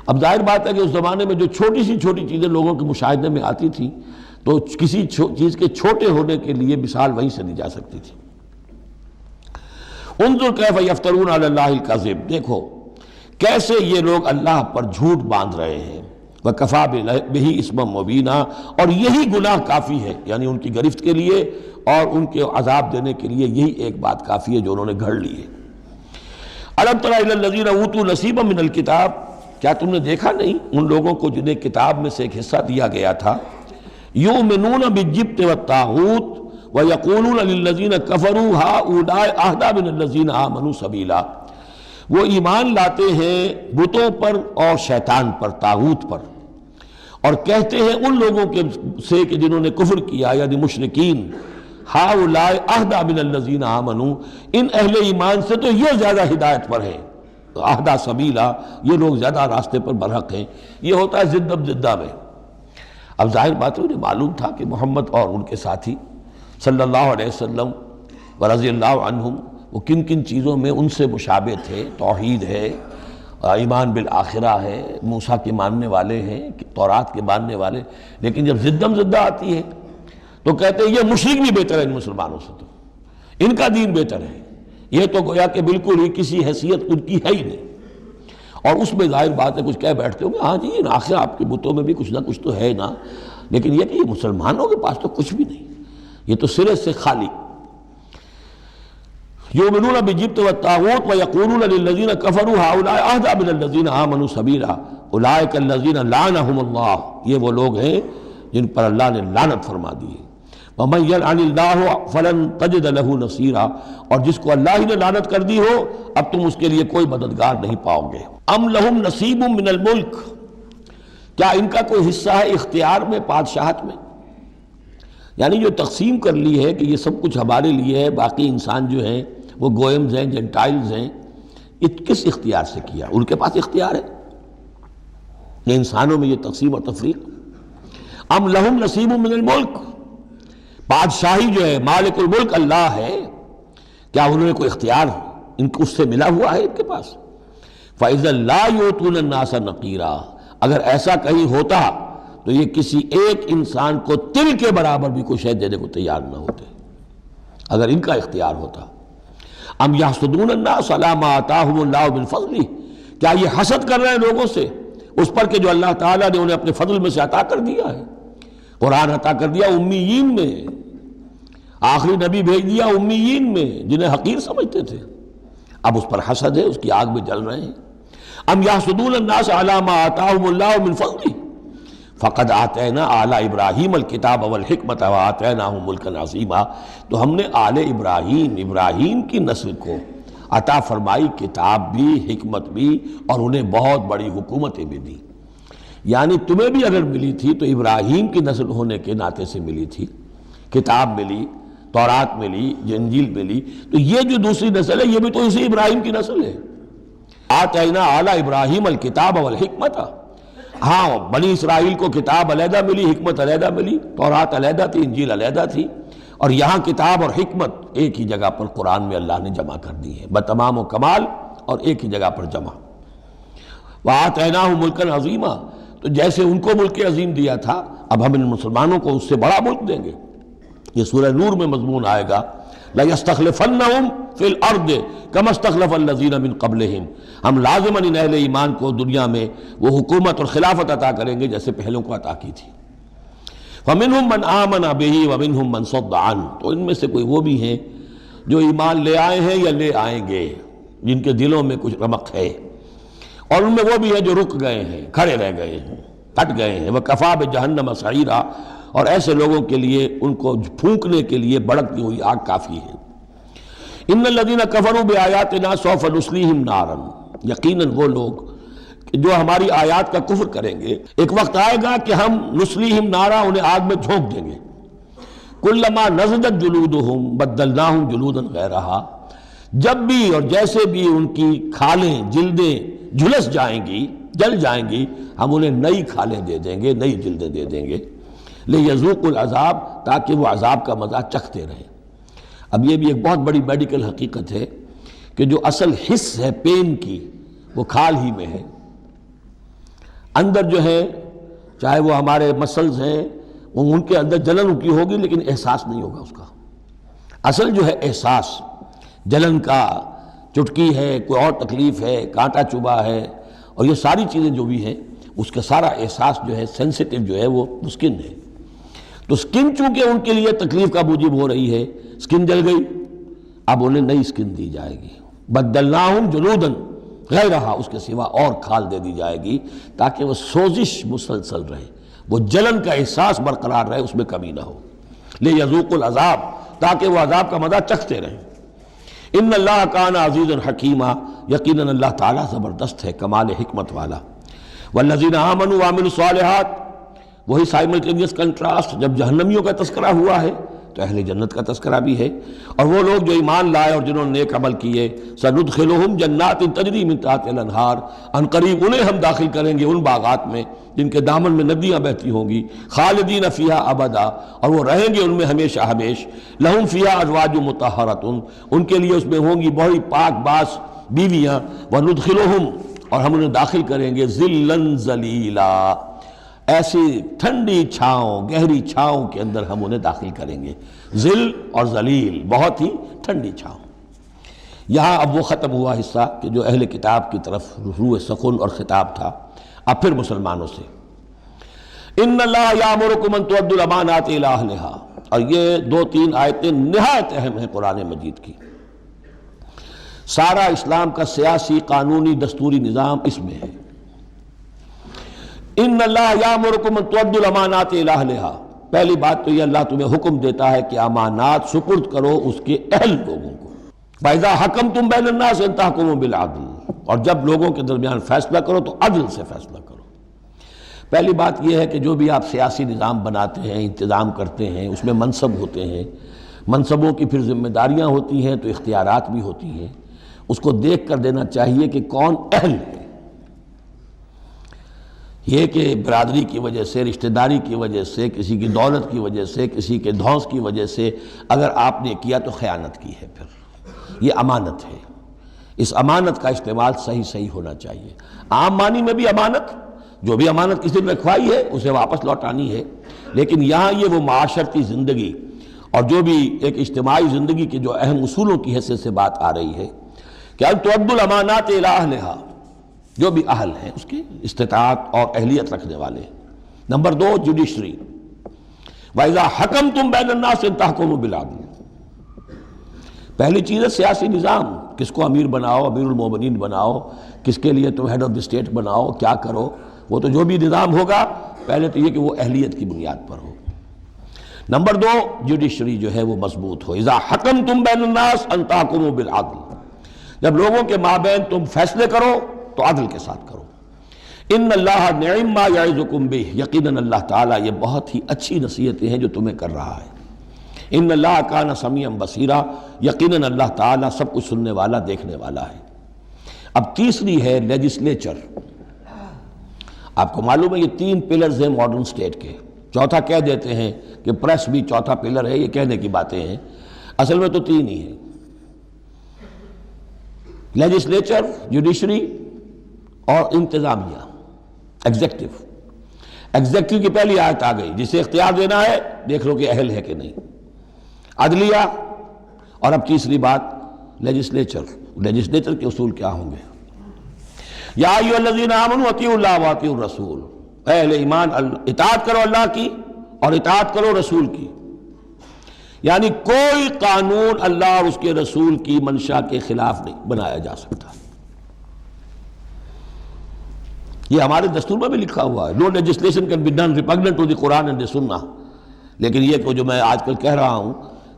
اب ظاہر بات ہے کہ اس زمانے میں جو چھوٹی سی چھوٹی چیزیں لوگوں کے مشاہدے میں آتی تھیں تو کسی چیز کے چھوٹے ہونے کے لیے مثال وہیں سے دی جا سکتی تھی۔ انظر کیف یفترون علی اللہ الکذب، دیکھو کیسے یہ لوگ اللہ پر جھوٹ باندھ رہے ہیں۔ وکفیٰ بہ اسما مبینا، اور یہی گناہ کافی ہے، یعنی ان کی گرفت کے لیے اور ان کے عذاب دینے کے لیے یہی ایک بات کافی ہے جو انہوں نے گھڑ لی ہے۔ الم تر الی الذین اوتوا نصیبا من الکتاب، کیا تم نے دیکھا نہیں ان لوگوں کو جنہیں کتاب میں سے ایک حصہ دیا گیا تھا؟ یؤمنون بالجبت والطاغوت وَيَقُولُونَ لِلَّذِينَ كَفَرُوا هَؤُلَاءِ أَهْدَىٰ مِنَ الَّذِينَ آمَنُوا سَبِيلًا، وہ ایمان لاتے ہیں بتوں پر اور شیطان پر، طاغوت پر، اور کہتے ہیں ان لوگوں کے سے کہ جنہوں نے کفر کیا، یعنی مشرکین، هَؤُلَاءِ أَهْدَىٰ مِنَ الَّذِينَ آمَنُوا، ان اہل ایمان سے تو یہ زیادہ ہدایت پر ہیں، اہدیٰ سبیلا، یہ لوگ زیادہ راستے پر برحق ہیں۔ یہ ہوتا ہے ضد اب ضدہ میں۔ اب ظاہر بات ہے انہیں معلوم تھا کہ محمد اور ان کے ساتھی صلی اللہ علیہ وسلم ورضی اللہ عنہم وہ کن کن چیزوں میں ان سے مشابہ تھے۔ توحید ہے، ایمان بالآخرہ ہے، موسیٰ کے ماننے والے ہیں، تورات کے ماننے والے، لیکن جب ضدم ضدہ آتی ہے تو کہتے ہیں یہ مشرک بھی بہتر ہے ان مسلمانوں سے، تو ان کا دین بہتر ہے، یہ تو گویا کہ بالکل ہی کسی حیثیت ان کی ہے ہی نہیں۔ اور اس میں ظاہر بات ہے کچھ کہہ بیٹھتے ہوں گے ہاں جی آخر آپ کے بتوں میں بھی کچھ نہ کچھ تو ہے نا، لیکن یہ کہ یہ مسلمانوں کے پاس تو کچھ بھی نہیں، یہ تو سرے سے خالی۔ یؤمنون بالجبت والطاغوت ویقولون للذین کفروا هؤلاء اہدیٰ من الذین آمنوا سبیلا اولئک الذین لعنہم اللہ، یہ وہ لوگ ہیں جن پر اللہ نے لعنت فرما دی ہے۔ ومن یلعن اللہ فلن تجد له نصیرا، اور جس کو اللہ ہی نے لعنت کر دی ہو اب تم اس کے لیے کوئی مددگار نہیں پاؤ گے۔ ام لہم نصیب من الملک، کیا ان کا کوئی حصہ ہے اختیار میں، بادشاہت میں؟ یعنی جو تقسیم کر لی ہے کہ یہ سب کچھ ہمارے لیے ہے، باقی انسان جو ہیں وہ گوئمز ہیں، جنٹائلز ہیں، یہ کس اختیار سے کیا؟ ان کے پاس اختیار ہے یہ انسانوں میں یہ تقسیم اور تفریق۔ ام لہم نصیب من الملک، بادشاہی جو ہے مالک الملک اللہ ہے، کیا انہوں نے کوئی اختیار ان کو اس سے ملا ہوا ہے ان کے پاس؟ فَإِذَا لَا يُؤْتُونَ النَّاسَ نَقِيرًا، اگر ایسا کہیں ہوتا تو یہ کسی ایک انسان کو تل کے برابر بھی کوئی شے دینے کو تیار نہ ہوتے۔ اگر ان کا اختیار ہوتا۔ ام یحسدون الناس علی ما آتاہم اللہ من فضلہ، کیا یہ حسد کر رہے ہیں لوگوں سے اس پر کہ جو اللہ تعالیٰ نے انہیں اپنے فضل میں سے عطا کر دیا ہے؟ قرآن عطا کر دیا امیین میں، آخری نبی بھیج دیا امیین میں جنہیں حقیر سمجھتے تھے، اب اس پر حسد ہے، اس کی آگ میں جل رہے ہیں۔ ام یحسدون الناس علی ما آتاہم اللہ من فضلہ فقد آتینا آل ابراہیم الکتاب والحکمت وآتیناہم ملکا عظیما، تو ہم نے آل ابراہیم کی نسل کو عطا فرمائی کتاب بھی، حکمت بھی، اور انہیں بہت بڑی حکومتیں بھی دی۔ یعنی تمہیں بھی اگر ملی تھی تو ابراہیم کی نسل ہونے کے ناطے سے ملی تھی، کتاب ملی، تورات ملی، انجیل ملی، تو یہ جو دوسری نسل ہے یہ بھی تو اسی ابراہیم کی نسل ہے۔ آتینا آل ابراہیم الکتاب والحکمت، ہاں بنی اسرائیل کو کتاب علیحدہ ملی، حکمت علیحدہ ملی، تورات علیحدہ تھی، انجیل علیحدہ تھی، اور یہاں کتاب اور حکمت ایک ہی جگہ پر قرآن میں اللہ نے جمع کر دی ہے بتمام و کمال، اور ایک ہی جگہ پر جمع۔ وَآتَيْنَاهُ مُلْكًا عَظِيمًا، تو جیسے ان کو ملک عظیم دیا تھا اب ہم ان مسلمانوں کو اس سے بڑا ملک دیں گے۔ یہ سورہ نور میں مضمون آئے گا لَيَسْتَخْلِفَنَّهُمْ فِي الْأَرْضِ كَمَا اسْتَخْلَفَ الَّذِينَ مِن قَبْلِهِمْ، ہم لازماً ان اہل ایمان کو دنیا میں وہ حکومت اور خلافت عطا کریں گے جیسے پہلوں کو عطا کی تھی۔ فَمِنْهُمْ مَنْ آمَنَ بِهِ وَمِنْهُمْ مَنْ صَدَّ عَنْهُ، تو ان میں سے کوئی وہ بھی ہیں جو ایمان لے آئے ہیں یا لے آئیں گے، جن کے دلوں میں کچھ رمق ہے، اور ان میں وہ بھی ہیں جو رک گئے ہیں، کھڑے رہ گئے ہیں، ہٹ گئے ہیں۔ وَكَفَىٰ بِجَهَنَّمَ سَعِيرًا، اور ایسے لوگوں کے لیے ان کو پھونکنے کے لیے بڑکتی ہوئی آگ کافی ہے۔ ان الذین کفروا بآیاتنا سوف نصلیہم نارا، یقیناً وہ لوگ جو ہماری آیات کا کفر کریں گے ایک وقت آئے گا کہ ہم نصلیہم نارا، انہیں آگ میں جھونک دیں گے۔ کلما نضجت جلودہم بدلناہم جلودا غیرہا، جب بھی اور جیسے بھی ان کی کھالیں جلدیں جھلس جائیں گی، جل جائیں گی، ہم انہیں نئی کھالیں دے دیں گے، نئی جلدیں دے دیں گے، لِيَذُوقُوا الْعَذَابَ، تاکہ وہ عذاب کا مزہ چکھتے رہیں۔ اب یہ بھی ایک بہت بڑی میڈیکل حقیقت ہے کہ جو اصل حس ہے پین کی وہ کھال ہی میں ہے، اندر جو ہے چاہے وہ ہمارے مسلز ہیں ان کے اندر جلن ان کی ہوگی لیکن احساس نہیں ہوگا اس کا۔ اصل جو ہے احساس جلن کا، چٹکی ہے، کوئی اور تکلیف ہے، کانٹا چبھا ہے، اور یہ ساری چیزیں جو بھی ہیں اس کا سارا احساس جو ہے سینسیٹیو جو ہے وہ سکن ہے۔ تو سکن چونکہ ان کے لیے تکلیف کا موجب ہو رہی ہے، سکن جل گئی، اب انہیں نئی سکن دی جائے گی، بدلناہم جلودا غیرہا، اس کے سوا اور کھال دے دی جائے گی تاکہ وہ سوزش مسلسل رہے، وہ جلن کا احساس برقرار رہے، اس میں کمی نہ ہو۔ لیذوقوا العذاب، تاکہ وہ عذاب کا مزہ چکھتے رہیں۔ ان اللہ کان عزیزا حکیما، یقیناً اللہ تعالیٰ زبردست ہے، کمال حکمت والا۔ والذین آمنوا وعملوا الصالحات، وہی سائملٹینیس کنٹراسٹ، جب جہنمیوں کا تذکرہ ہوا ہے تو اہل جنت کا تذکرہ بھی ہے، اور وہ لوگ جو ایمان لائے اور جنہوں نے نیک عمل کیے، سندخلہم جنات تجری من تحتہا الانہار، ان قریب انہیں ہم داخل کریں گے ان باغات میں جن کے دامن میں ندیاں بہتی ہوں گی، خالدین فیہا ابدا، اور وہ رہیں گے ان میں ہمیشہ ہمیش، لہم فیہا ازواج مطہرۃ، ان کے لیے اس میں ہوں گی بڑی پاک باز بیویاں، وندخلہم، اور ہم انہیں داخل کریں گے ظلا ذلیلا، ایسی ٹھنڈی چھاؤں، گہری چھاؤں کے اندر ہم انہیں داخل کریں گے، ظل اور ذلیل، بہت ہی ٹھنڈی چھاؤں۔ یہاں اب وہ ختم ہوا حصہ کہ جو اہل کتاب کی طرف روح سخن اور خطاب تھا، اب پھر مسلمانوں سے۔ ان اللہ یامرکم ان تؤدوا الامانات الی اہلہا، اور یہ دو تین آیتیں نہایت اہم ہیں قرآن مجید کی۔ سارا اسلام کا سیاسی، قانونی، دستوری نظام اس میں ہے۔ ان اللہ یامرکم ان تؤدوا الامانات الی اہلہا، پہلی بات تو یہ اللہ تمہیں حکم دیتا ہے کہ امانات سپرد کرو اس کے اہل لوگوں کو۔ فَإِذَا حَكَمْتُمْ بَيْنَ النَّاسِ أَن تَحْكُمُوا بِالْعَدْلِ، اور جب لوگوں کے درمیان فیصلہ کرو تو عدل سے فیصلہ کرو۔ پہلی بات یہ ہے کہ جو بھی آپ سیاسی نظام بناتے ہیں، انتظام کرتے ہیں، اس میں منصب ہوتے ہیں، منصبوں کی پھر ذمہ داریاں ہوتی ہیں تو اختیارات بھی ہوتی ہیں، اس کو دیکھ کر دینا چاہیے کہ کون اہل ہے۔ یہ کہ برادری کی وجہ سے، رشتہ داری کی وجہ سے، کسی کی دولت کی وجہ سے، کسی کے دھونس کی وجہ سے اگر آپ نے کیا تو خیانت کی ہے، پھر یہ امانت ہے۔ اس امانت کا استعمال صحیح ہونا چاہیے۔ عام معنی میں بھی امانت، جو بھی امانت کسی نے رکھوائی ہے اسے واپس لوٹانی ہے، لیکن یہاں یہ وہ معاشرتی زندگی اور جو بھی ایک اجتماعی زندگی کے جو اہم اصولوں کی حیثیت سے بات آ رہی ہے کہ ان تؤدوا الامانات الی اہلھا، جو بھی اہل ہیں اس کی استطاعت اور اہلیت رکھنے والے۔ نمبر 2 جوڈیشری، وَإِذَا حَكَمْتُمْ بَيْنَ النَّاسِ أَن تَحْكُمُوا بِالْعَدْلِ۔ پہلی چیز ہے سیاسی نظام، کس کو امیر بناؤ، امیر المومنین بناؤ، کس کے لیے تم ہیڈ آف دی اسٹیٹ بناؤ، کیا کرو، وہ تو جو بھی نظام ہوگا پہلے تو یہ کہ وہ اہلیت کی بنیاد پر ہو۔ نمبر 2 جوڈیشری جو ہے وہ مضبوط ہو، اذا حکمتم بین الناس ان تحکموا بالعدل، جب لوگوں کے مابین تم فیصلے کرو تو عدل کے ساتھ کرو۔ ان اللہ نعم ما یعظکم بہ، یقیناً اللہ تعالیٰ یہ بہت ہی اچھی نصیحتیں ہیں جو تمہیں کر رہا ہے۔ ان اللہ کان سمیعا بصیرا، یقیناً اللہ تعالیٰ سب کچھ سننے والا دیکھنے والا ہے۔ اب تیسری ہے لیجسلیچر۔ آپ کو معلوم ہے یہ 3 پلرز ہیں ماڈرن سٹیٹ کے، چوتھا کہہ دیتے ہیں کہ پریس بھی چوتھا پلر ہے، یہ کہنے کی باتیں ہیں، اصل میں تو 3 ہی ہیں، لیجسلیچر، جوڈیشری اور انتظامیہ، ایگزیکٹو۔ ایگزیکٹو کی پہلی آیت آ گئی، جسے اختیار دینا ہے دیکھ لو کہ اہل ہے کہ نہیں، عدلیہ، اور اب تیسری بات لیجسلیچر۔ لیجسلیچر کے اصول کیا ہوں گے؟ یا ایھا الذین آمنوا اطیعوا اللہ واطیعوا الرسول، اے اہل ایمان اطاعت کرو اللہ کی اور اطاعت کرو رسول کی، یعنی کوئی قانون اللہ اور اس کے رسول کی منشا کے خلاف نہیں بنایا جا سکتا۔ یہ ہمارے دستور میں بھی لکھا ہوا ہے، no legislation can be done repugnant to the Quran and the Sunnah, لیکن یہ جو میں آج کل کہہ رہا ہوں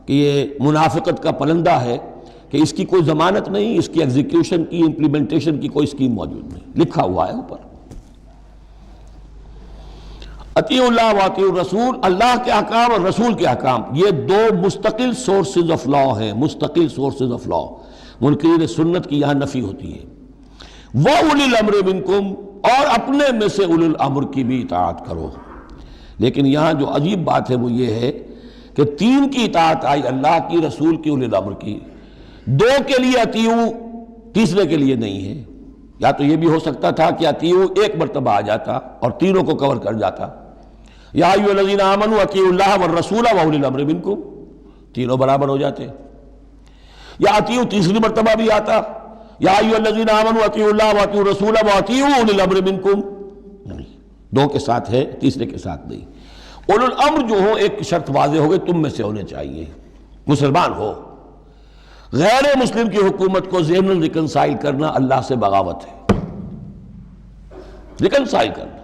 کہ یہ منافقت کا پلندہ ہے کہ اس کی کوئی ضمانت نہیں، اس کی ایگزیکیوشن کی، امپلیمنٹیشن کی کوئی اسکیم موجود نہیں، لکھا ہوا ہے اوپر۔ اطیعوا اللہ واطیعوا الرسول، اللہ کے احکام اور رسول کے احکام، یہ 2 مستقل سورسز آف لا ہیں، مستقل سورسز آف لا۔ منکرین سنت کی یہاں نفی ہوتی ہے۔ وَأُولِي الْأَمْرِ مِنْكُمْ، اور اپنے میں سے اولو الامر کی بھی اطاعت کرو۔ لیکن یہاں جو عجیب بات ہے وہ یہ ہے کہ 3 کی اطاعت آئی، اللہ کی، رسول کی، اولی الامر کی، 2 کے لیے اطیعوا، تیسرے کے لیے نہیں ہے۔ یا تو یہ بھی ہو سکتا تھا کہ اطیعوا ایک مرتبہ آ جاتا اور تینوں کو کور کر جاتا، یا ایھا الذین آمنوا اطیعوا اللہ والرسول واولی الامر منکم، تینوں برابر ہو جاتے، یا اطیعوا تیسری مرتبہ بھی آتا، یا ایھا الذین آمنوا اطیعوا اللہ واطیعوا الرسول واطیعوا اولی الامر منکم، نہیں، 2 کے ساتھ ہے، تیسرے کے ساتھ نہیں۔ اولو الامر جو ہو ایک شرط واضح ہو گئی، تم میں سے ہونے چاہیے، مسلمان ہو۔ غیر مسلم کی حکومت کو ضمن ریکنسائل کرنا اللہ سے بغاوت ہے، ریکنسائل کرنا۔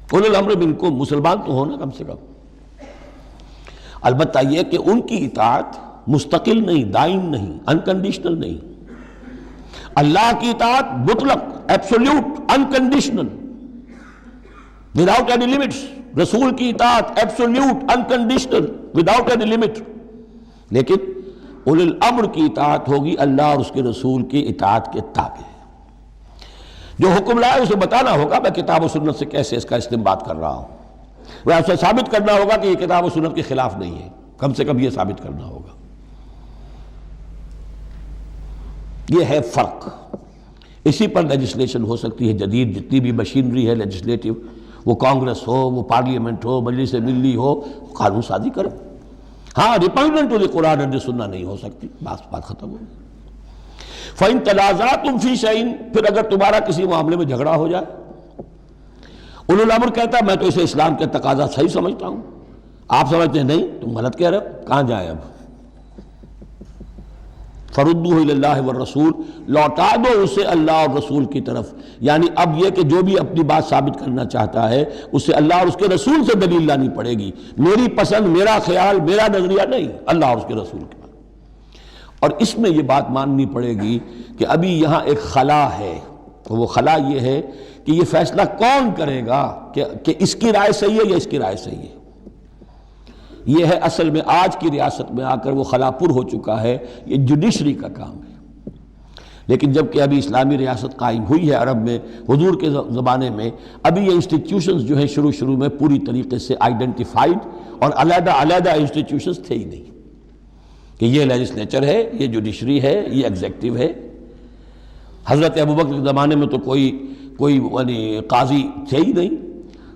اولو الامر منکم، مسلمان تو ہونا کم سے کم۔ البتہ یہ کہ ان کی اطاعت مستقل نہیں، دائم نہیں، انکنڈیشنل نہیں۔ اللہ کی اطاعت مطلق، absolute, unconditional, without any limits. رسول کی اطاعت absolute, unconditional, without any limit. لیکن اولی الامر کی اطاعت ہوگی اللہ اور اس کے رسول کی اطاعت کے تابع۔ جو حکم لائے اسے بتانا ہوگا میں کتاب و سنت سے کیسے اس کا استنباط کر رہا ہوں، وہ اسے ثابت کرنا ہوگا کہ یہ کتاب و سنت کے خلاف نہیں ہے، کم سے کم یہ ثابت کرنا ہوگا۔ یہ ہے فرق، اسی پر لیجسلیشن ہو سکتی ہے جدید، جتنی بھی مشینری ہے لیجسلیٹو، وہ کانگریس ہو، وہ پارلیمنٹ ہو، مجلس ملی ہو، قانون سازی کرو۔ ہاں ریپگننٹ to the Quran and the سنہ نہیں ہو سکتی، بات ختم ہو گئی۔ فَإِن تَنَازَعْتُمْ فِي شَيْءٍ، پھر اگر تمہارا کسی معاملے میں جھگڑا ہو جائے، اولو الامر کہتا ہے میں تو اسے اسلام کے تقاضا صحیح سمجھتا ہوں، آپ سمجھتے ہیں نہیں تم غلط کہہ رہے ہو، کہاں جائیں اب؟ فَرُدُّوهُ إِلَى اللَّهِ وَالرَّسُولِ، لوٹا دو اسے اللہ اور رسول کی طرف۔ یعنی اب یہ کہ جو بھی اپنی بات ثابت کرنا چاہتا ہے اسے اللہ اور اس کے رسول سے دلیل لانی پڑے گی، میری پسند، میرا خیال، میرا نظریہ نہیں، اللہ اور اس کے رسول کے بعد۔ اور اس میں یہ بات ماننی پڑے گی کہ ابھی یہاں ایک خلا ہے، وہ خلا یہ ہے کہ یہ فیصلہ کون کرے گا کہ اس کی رائے صحیح ہے یا اس کی رائے صحیح ہے۔ یہ ہے اصل میں آج کی ریاست میں آ کر وہ خلا پر ہو چکا ہے، یہ جوڈیشری کا کام ہے۔ لیکن جب کہ ابھی اسلامی ریاست قائم ہوئی ہے عرب میں حضور کے زمانے میں، ابھی یہ انسٹیٹیوشنز جو ہیں شروع میں پوری طریقے سے آئیڈینٹیفائڈ اور علیحدہ علیحدہ انسٹیٹیوشنز تھے ہی نہیں کہ یہ لیجسلیچر ہے، یہ جوڈیشری ہے، یہ ایگزیکٹو ہے۔ حضرت ابوبکر کے زمانے میں تو کوئی یعنی قاضی تھے ہی نہیں،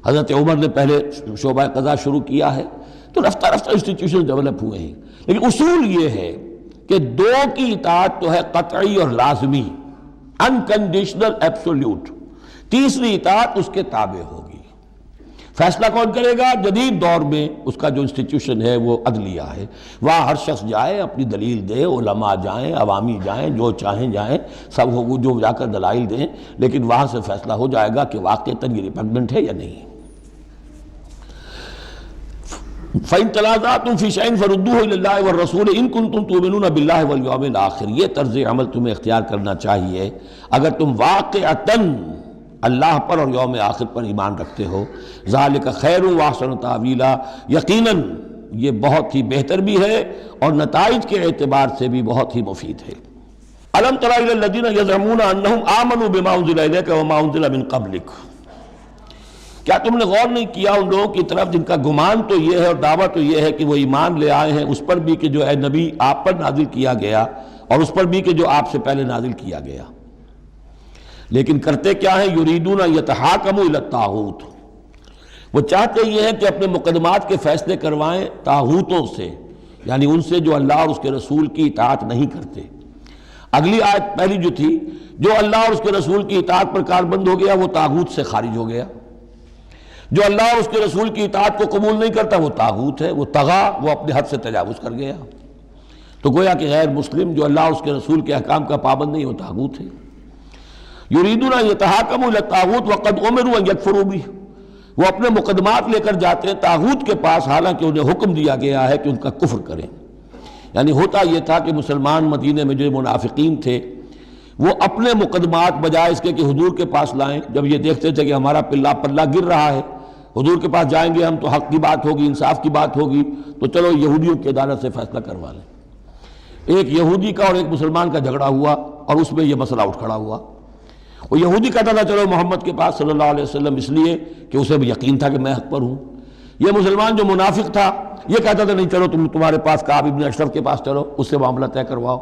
حضرت عمر نے پہلے شعبہ قضا شروع کیا ہے، تو رفتہ رفتہ انسٹیٹیوشن ڈیولپ ہوئے ہیں، لیکن اصول یہ ہے کہ دو کی اطاعت تو ہے قطعی اور لازمی، انکنڈیشنل ایبسولوٹ، تیسری اطاعت اس کے تابع ہوگی۔ فیصلہ کون کرے گا؟ جدید دور میں اس کا جو انسٹیٹیوشن ہے وہ عدلیہ ہے، وہاں ہر شخص جائے، اپنی دلیل دے، علماء جائیں، عوامی جائیں، جو چاہیں جائیں، سب ہو جو جا کر دلائل دیں، لیکن وہاں سے فیصلہ ہو جائے گا کہ واقعتاً یہ ریپگننٹ ہے یا نہیں۔ فَإِن تَنَازَعْتُمْ فِي شَيْءٍ فَرُدُّوهُ إِلَى اللَّهِ وَالرَّسُولِ إِن كُنتُمْ تُؤْمِنُونَ بِاللَّهِ وَالْيَوْمِ الْآخِرِ، یہ طرز عمل تمہیں اختیار کرنا چاہیے اگر تم واقعتاً اللہ پر اور یوم آخر پر ایمان رکھتے ہو۔ ذَلِكَ خَيْرٌ وَأَحْسَنُ تَأْوِيلًا، یقیناً یہ بہت ہی بہتر بھی ہے اور نتائج کے اعتبار سے بھی بہت ہی مفید ہے۔ أَلَمْ تَرَ إِلَى الَّذِينَ يَزْعُمُونَ أَنَّهُمْ آمَنُوا بِمَا أُنزِلَ إِلَيْكَ وَمَا أُنزِلَ مِن قَبْلِكَ، کیا تم نے غور نہیں کیا ان لوگوں کی طرف جن کا گمان تو یہ ہے اور دعویٰ تو یہ ہے کہ وہ ایمان لے آئے ہیں اس پر بھی کہ جو اے نبی آپ پر نازل کیا گیا، اور اس پر بھی کہ جو آپ سے پہلے نازل کیا گیا، لیکن کرتے کیا ہیں؟ یریدون یتحاکموا الی الطاغوت، وہ چاہتے یہ ہیں کہ اپنے مقدمات کے فیصلے کروائیں طاغوتوں سے، یعنی ان سے جو اللہ اور اس کے رسول کی اطاعت نہیں کرتے۔ اگلی آیت پہلی جو تھی، جو اللہ اور اس کے رسول کی اطاعت پر کاربند ہو گیا وہ طاغوت سے خارج ہو گیا، جو اللہ اور اس کے رسول کی اطاعت کو قبول نہیں کرتا وہ طاغوت ہے، وہ طغا، وہ اپنے حد سے تجاوز کر گیا۔ تو گویا کہ غیر مسلم جو اللہ اور اس کے رسول کے احکام کا پابند نہیں وہ طاغوت ہے۔ یریدون ان یتحاکموا الی الطاغوت وقد امروا ان یکفروا بہ، وہ اپنے مقدمات لے کر جاتے ہیں طاغوت کے پاس حالانکہ انہیں حکم دیا گیا ہے کہ ان کا کفر کریں۔ یعنی ہوتا یہ تھا کہ مسلمان مدینے میں جو منافقین تھے وہ اپنے مقدمات بجائے اس کے کہ حضور کے پاس لائیں، جب یہ دیکھتے تھے کہ ہمارا پلہ گر رہا ہے، حضور کے پاس جائیں گے ہم تو حق کی بات ہوگی، انصاف کی بات ہوگی، تو چلو یہودیوں کی عدالت سے فیصلہ کروا لیں۔ ایک یہودی کا اور ایک مسلمان کا جھگڑا ہوا اور اس میں یہ مسئلہ اٹھ کھڑا ہوا۔ وہ یہودی کہتا تھا چلو محمد کے پاس صلی اللہ علیہ وسلم، اس لیے کہ اسے بھی یقین تھا کہ میں حق پر ہوں۔ یہ مسلمان جو منافق تھا یہ کہتا تھا نہیں چلو تمہارے پاس کعب ابن اشرف کے پاس چلو، اس سے معاملہ طے کرواؤ۔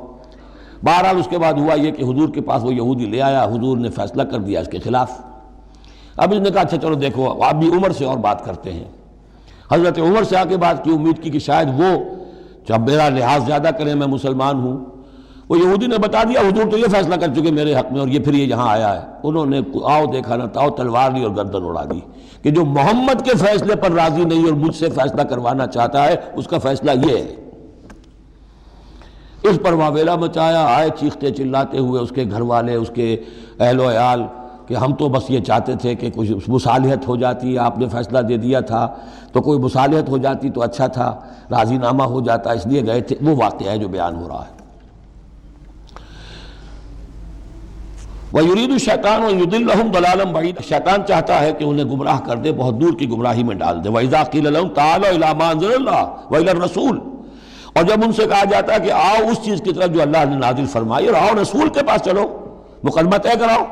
بہرحال اس کے بعد ہوا یہ کہ حضور کے پاس وہ یہودی لے آیا، حضور نے فیصلہ کر دیا اس کے خلاف۔ اب اس نے کہا اچھا چلو دیکھو آپ بھی عمر سے اور بات کرتے ہیں۔ حضرت عمر سے آ کے بات کی، امید کی کہ شاید وہ جب میرا لحاظ زیادہ کریں، میں مسلمان ہوں۔ وہ یہودی نے بتا دیا حضور تو یہ فیصلہ کر چکے میرے حق میں اور یہ پھر یہ یہاں آیا ہے۔ انہوں نے آؤ دیکھا نہ تاؤ تلوار لی اور گردن اڑا دی کہ جو محمد کے فیصلے پر راضی نہیں اور مجھ سے فیصلہ کروانا چاہتا ہے اس کا فیصلہ یہ ہے۔ اس پر واویلا مچایا، آئے چیختے چلاتے ہوئے اس کے گھر والے، اس کے اہل و عیال کہ ہم تو بس یہ چاہتے تھے کہ کچھ مصالحت ہو جاتی، آپ نے فیصلہ دے دیا تھا تو کوئی مصالحت ہو جاتی تو اچھا تھا، راضی نامہ ہو جاتا، اس لیے گئے تھے۔ وہ واقعہ ہے جو بیان ہو رہا ہے۔ وَيُرِيدُ الشَّيْطَانُ أَن يُضِلَّهُمْ ضَلَالًا بَعِيدًا، شیطان چاہتا ہے کہ انہیں گمراہ کر دے، بہت دور کی گمراہی میں ڈال دے۔ وَإِذَا قِيلَ لَهُمْ تَعَالَوْا إِلَىٰ مَا أَنزَلَ اللَّهُ وَإِلَى الرَّسُولِ، اور جب ان سے کہا جاتا ہے کہ آؤ اس چیز کی طرف جو اللہ نے نازل فرمائی اور آؤ رسول کے پاس چلو، مقدمہ طے کراؤ۔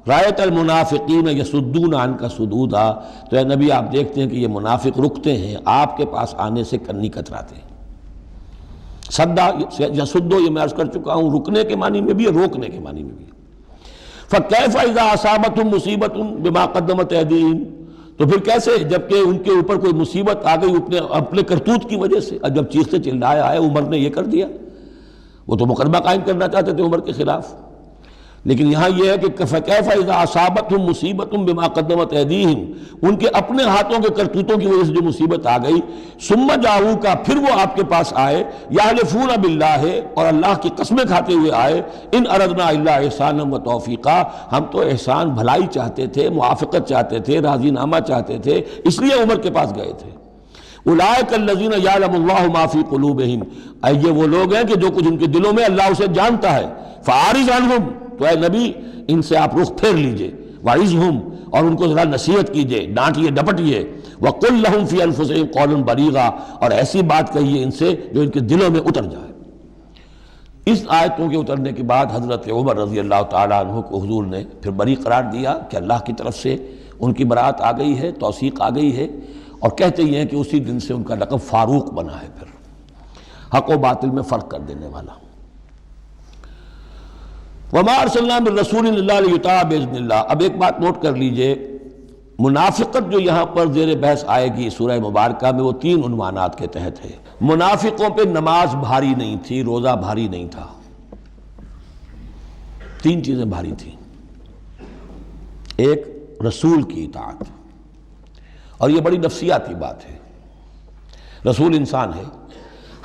رَأَيْتَ الْمُنَافِقِينَ يَصُدُّونَ عَنْكَ صُدُودًا، تو اے نبی آپ دیکھتے ہیں کہ یہ منافق رکتے ہیں آپ کے پاس آنے سے کنی کتراتے ہیں۔ صدا یصدو یہ میں عرض کر چکا ہوں، رکنے کے معنی میں بھی ہے، روکنے کے معنی میں بھی ہے۔ فَكَيْفَ إِذَا أَصَابَتْهُمْ مُصِيبَةٌ بِمَا قَدَّمَتْ أَيْدِيهِمْ، تو پھر کیسے جب کہ ان کے اوپر کوئی مصیبت آ گئی اپنے کرتوت کی وجہ سے، اور جب چیختے چلایا ہے عمر نے یہ کر دیا، وہ تو مقدمہ قائم کرنا چاہتے تھے عمر کے خلاف، لیکن یہاں یہ ہے کہ فَكَيْفَ إِذَا أَصَابَتْهُمْ مُصِيبَةٌ بِمَا قَدَّمَتْ أَيْدِيهِمْ، ان کے اپنے ہاتھوں کے کرتوتوں کی وجہ سے جو مصیبت آ گئی، ثُمَّ جَاءُوكَ، پھر وہ آپ کے پاس آئے، يَحْلِفُونَ بِاللَّهِ، اور اللہ کی قسمیں کھاتے ہوئے آئے، إِنْ أَرَدْنَا إِلَّا إِحْسَانًا وَتَوْفِيقًا، ہم تو احسان بھلائی چاہتے تھے، موافقت چاہتے تھے، راضی نامہ چاہتے تھے، اس لیے عمر کے پاس گئے تھے۔ اولئک الذین یعلم اللہ ما فی قلوبہم، یہ وہ لوگ ہیں کہ جو کچھ ان کے دلوں میں اللہ اسے جانتا ہے۔ فاعرض عنہم، تو اے نبی ان سے آپ رخ پھیر لیجئے، وعظہم، اور ان کو ذرا نصیحت کیجئے، ڈانٹیے ڈپٹیے، وقل لہم فی انفسہم قولا بلیغا، اور ایسی بات کہیے ان سے جو ان کے دلوں میں اتر جائے۔ اس آیتوں کے اترنے کے بعد حضرت عمر رضی اللہ تعالیٰ عنہ کو حضور نے پھر بری قرار دیا کہ اللہ کی طرف سے ان کی برات آ گئی ہے، توثیق آ گئی ہے، اور کہتے یہ ہیں کہ اسی دن سے ان کا لقب فاروق بنا ہے، پھر حق و باطل میں فرق کر دینے والا۔ وَمَا أَرْسَلْنَا مِن رَّسُولٍ إِلَّا لِيُطَاعَ بِإِذْنِ اللَّهِ، اب ایک بات نوٹ کر لیجئے، منافقت جو یہاں پر زیر بحث آئے گی سورہ مبارکہ میں، وہ 3 عنوانات کے تحت ہے۔ منافقوں پہ نماز بھاری نہیں تھی، روزہ بھاری نہیں تھا، 3 چیزیں بھاری تھیں۔ ایک رسول کی اطاعت، اور یہ بڑی نفسیاتی بات ہے، رسول انسان ہے،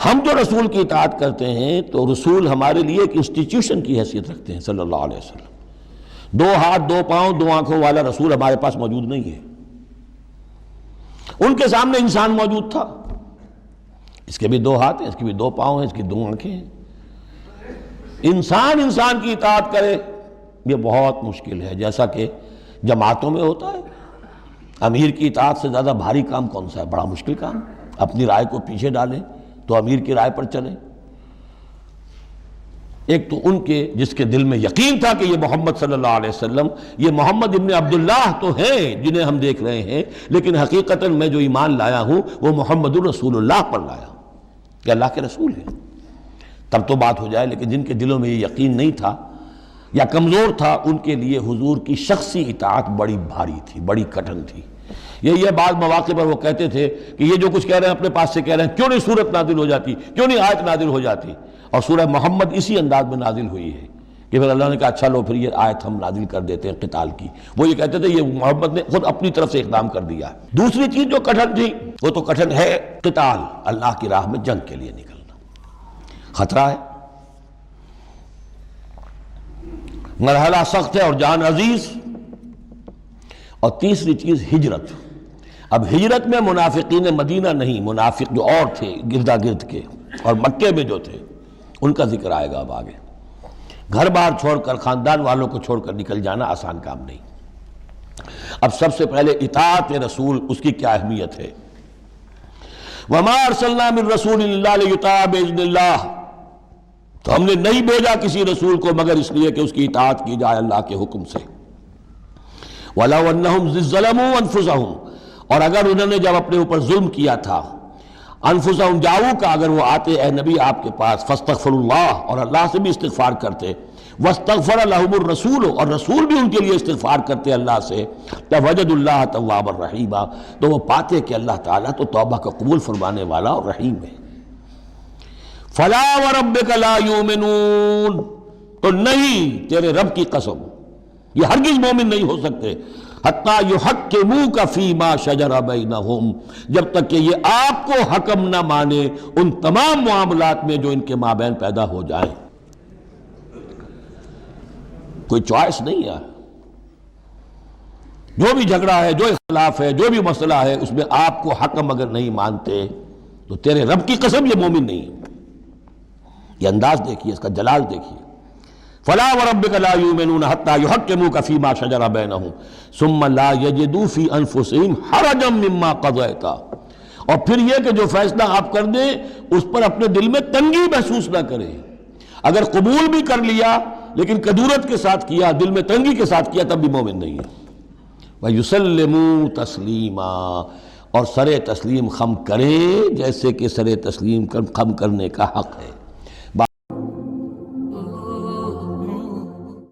ہم جو رسول کی اطاعت کرتے ہیں تو رسول ہمارے لیے ایک انسٹیٹیوشن کی حیثیت رکھتے ہیں صلی اللہ علیہ وسلم۔ 2 ہاتھ 2 پاؤں 2 آنکھوں والا رسول ہمارے پاس موجود نہیں ہے، ان کے سامنے انسان موجود تھا، اس کے بھی 2 ہاتھ ہیں، اس کے بھی 2 پاؤں ہیں، اس کی 2 آنکھیں ہیں۔ انسان کی اطاعت کرے یہ بہت مشکل ہے، جیسا کہ جماعتوں میں ہوتا ہے۔ امیر کی اطاعت سے زیادہ بھاری کام کون سا ہے؟ بڑا مشکل کام، اپنی رائے کو پیچھے ڈالیں تو امیر کی رائے پر چلیں۔ ایک تو ان کے جس کے دل میں یقین تھا کہ یہ محمد صلی اللہ علیہ وسلم، یہ محمد ابن عبداللہ تو ہیں جنہیں ہم دیکھ رہے ہیں، لیکن حقیقتاً میں جو ایمان لایا ہوں وہ محمد الرسول اللہ پر لایا ہوں کہ اللہ کے رسول ہیں، تب تو بات ہو جائے۔ لیکن جن کے دلوں میں یہ یقین نہیں تھا یا کمزور تھا، ان کے لیے حضور کی شخصی اطاعت بڑی بھاری تھی، بڑی کٹھن تھی۔ یہ بعض مواقع پر وہ کہتے تھے کہ یہ جو کچھ کہہ رہے ہیں اپنے پاس سے کہہ رہے ہیں، کیوں نہیں سورت نازل ہو جاتی، کیوں نہیں آیت نازل ہو جاتی؟ اور سورہ محمد اسی انداز میں نازل ہوئی ہے کہ پھر اللہ نے کہا اچھا لو پھر یہ آیت ہم نازل کر دیتے ہیں قتال کی۔ وہ یہ کہتے تھے یہ محمد نے خود اپنی طرف سے اقدام کر دیا۔ دوسری چیز جو کٹھن تھی وہ تو کٹھن ہے قتال، اللہ کی راہ میں جنگ کے لیے نکلنا، خطرہ ہے، مرحلہ سخت ہے اور جان عزیز۔ اور تیسری چیز ہجرت۔ اب ہجرت میں منافقین مدینہ نہیں، منافق جو اور تھے گردا گرد کے اور مکے میں جو تھے ان کا ذکر آئے گا اب آگے۔ گھر بار چھوڑ کر، خاندان والوں کو چھوڑ کر نکل جانا آسان کام نہیں۔ اب سب سے پہلے اطاعت رسول، اس کی کیا اہمیت ہے؟ وَمَا أَرْسَلْنَا مِن رَّسُولٍ إِلَّا لِيُطَاعَ بِإِذْنِ اللَّهِ، تو ہم نے نہیں بھیجا کسی رسول کو مگر اس لیے کہ اس کی اطاعت کی جائے اللہ کے حکم سے۔ وَلَوْ أَنَّهُمْ إِذ ظَّلَمُوا أَنفُسَهُمْ، اور اگر انہوں نے جب اپنے اوپر ظلم کیا تھا، انفسہم جاؤ کا اگر وہ آتے اے نبی آپ کے پاس، فاستغفروا اللہ، اور اللہ سے بھی استغفار کرتے، واستغفر لہم الرسول، اور رسول بھی ان کے لیے استغفار کرتے اللہ سے، فوجدوا اللہ توابا رحیما، تو وہ پاتے کہ اللہ تعالیٰ تو توبہ کا قبول فرمانے والا اور رحیم ہے۔ فلا وربک لا یؤمنون، تو نہیں تیرے رب کی قسم یہ ہرگز مومن نہیں ہو سکتے، حتیٰ یحکموک فیما شجر بینہم، جب تک کہ یہ آپ کو حکم نہ مانے ان تمام معاملات میں جو ان کے مابین پیدا ہو جائیں۔ کوئی چوائس نہیں ہے، جو بھی جھگڑا ہے، جو اختلاف ہے، جو بھی مسئلہ ہے، اس میں آپ کو حکم اگر نہیں مانتے تو تیرے رب کی قسم یہ مومن نہیں ہے۔ یہ انداز دیکھیے، اس کا جلال دیکھیے، فلا وربک لا یؤمنون حتی یحکموک فیما شجر بینہم ثم لا یجدوا فی انفسہم حرجا مما قضیت، اور پھر یہ کہ جو فیصلہ آپ کر دیں اس پر اپنے دل میں تنگی محسوس نہ کریں۔ اگر قبول بھی کر لیا لیکن کدورت کے ساتھ کیا، دل میں تنگی کے ساتھ کیا، تب بھی مومن نہیں ہے۔ وَيُسَلِّمُوا تَسْلِيمًا، اور سر تسلیم خم کرے جیسے کہ سر تسلیم خم کرنے کا حق ہے۔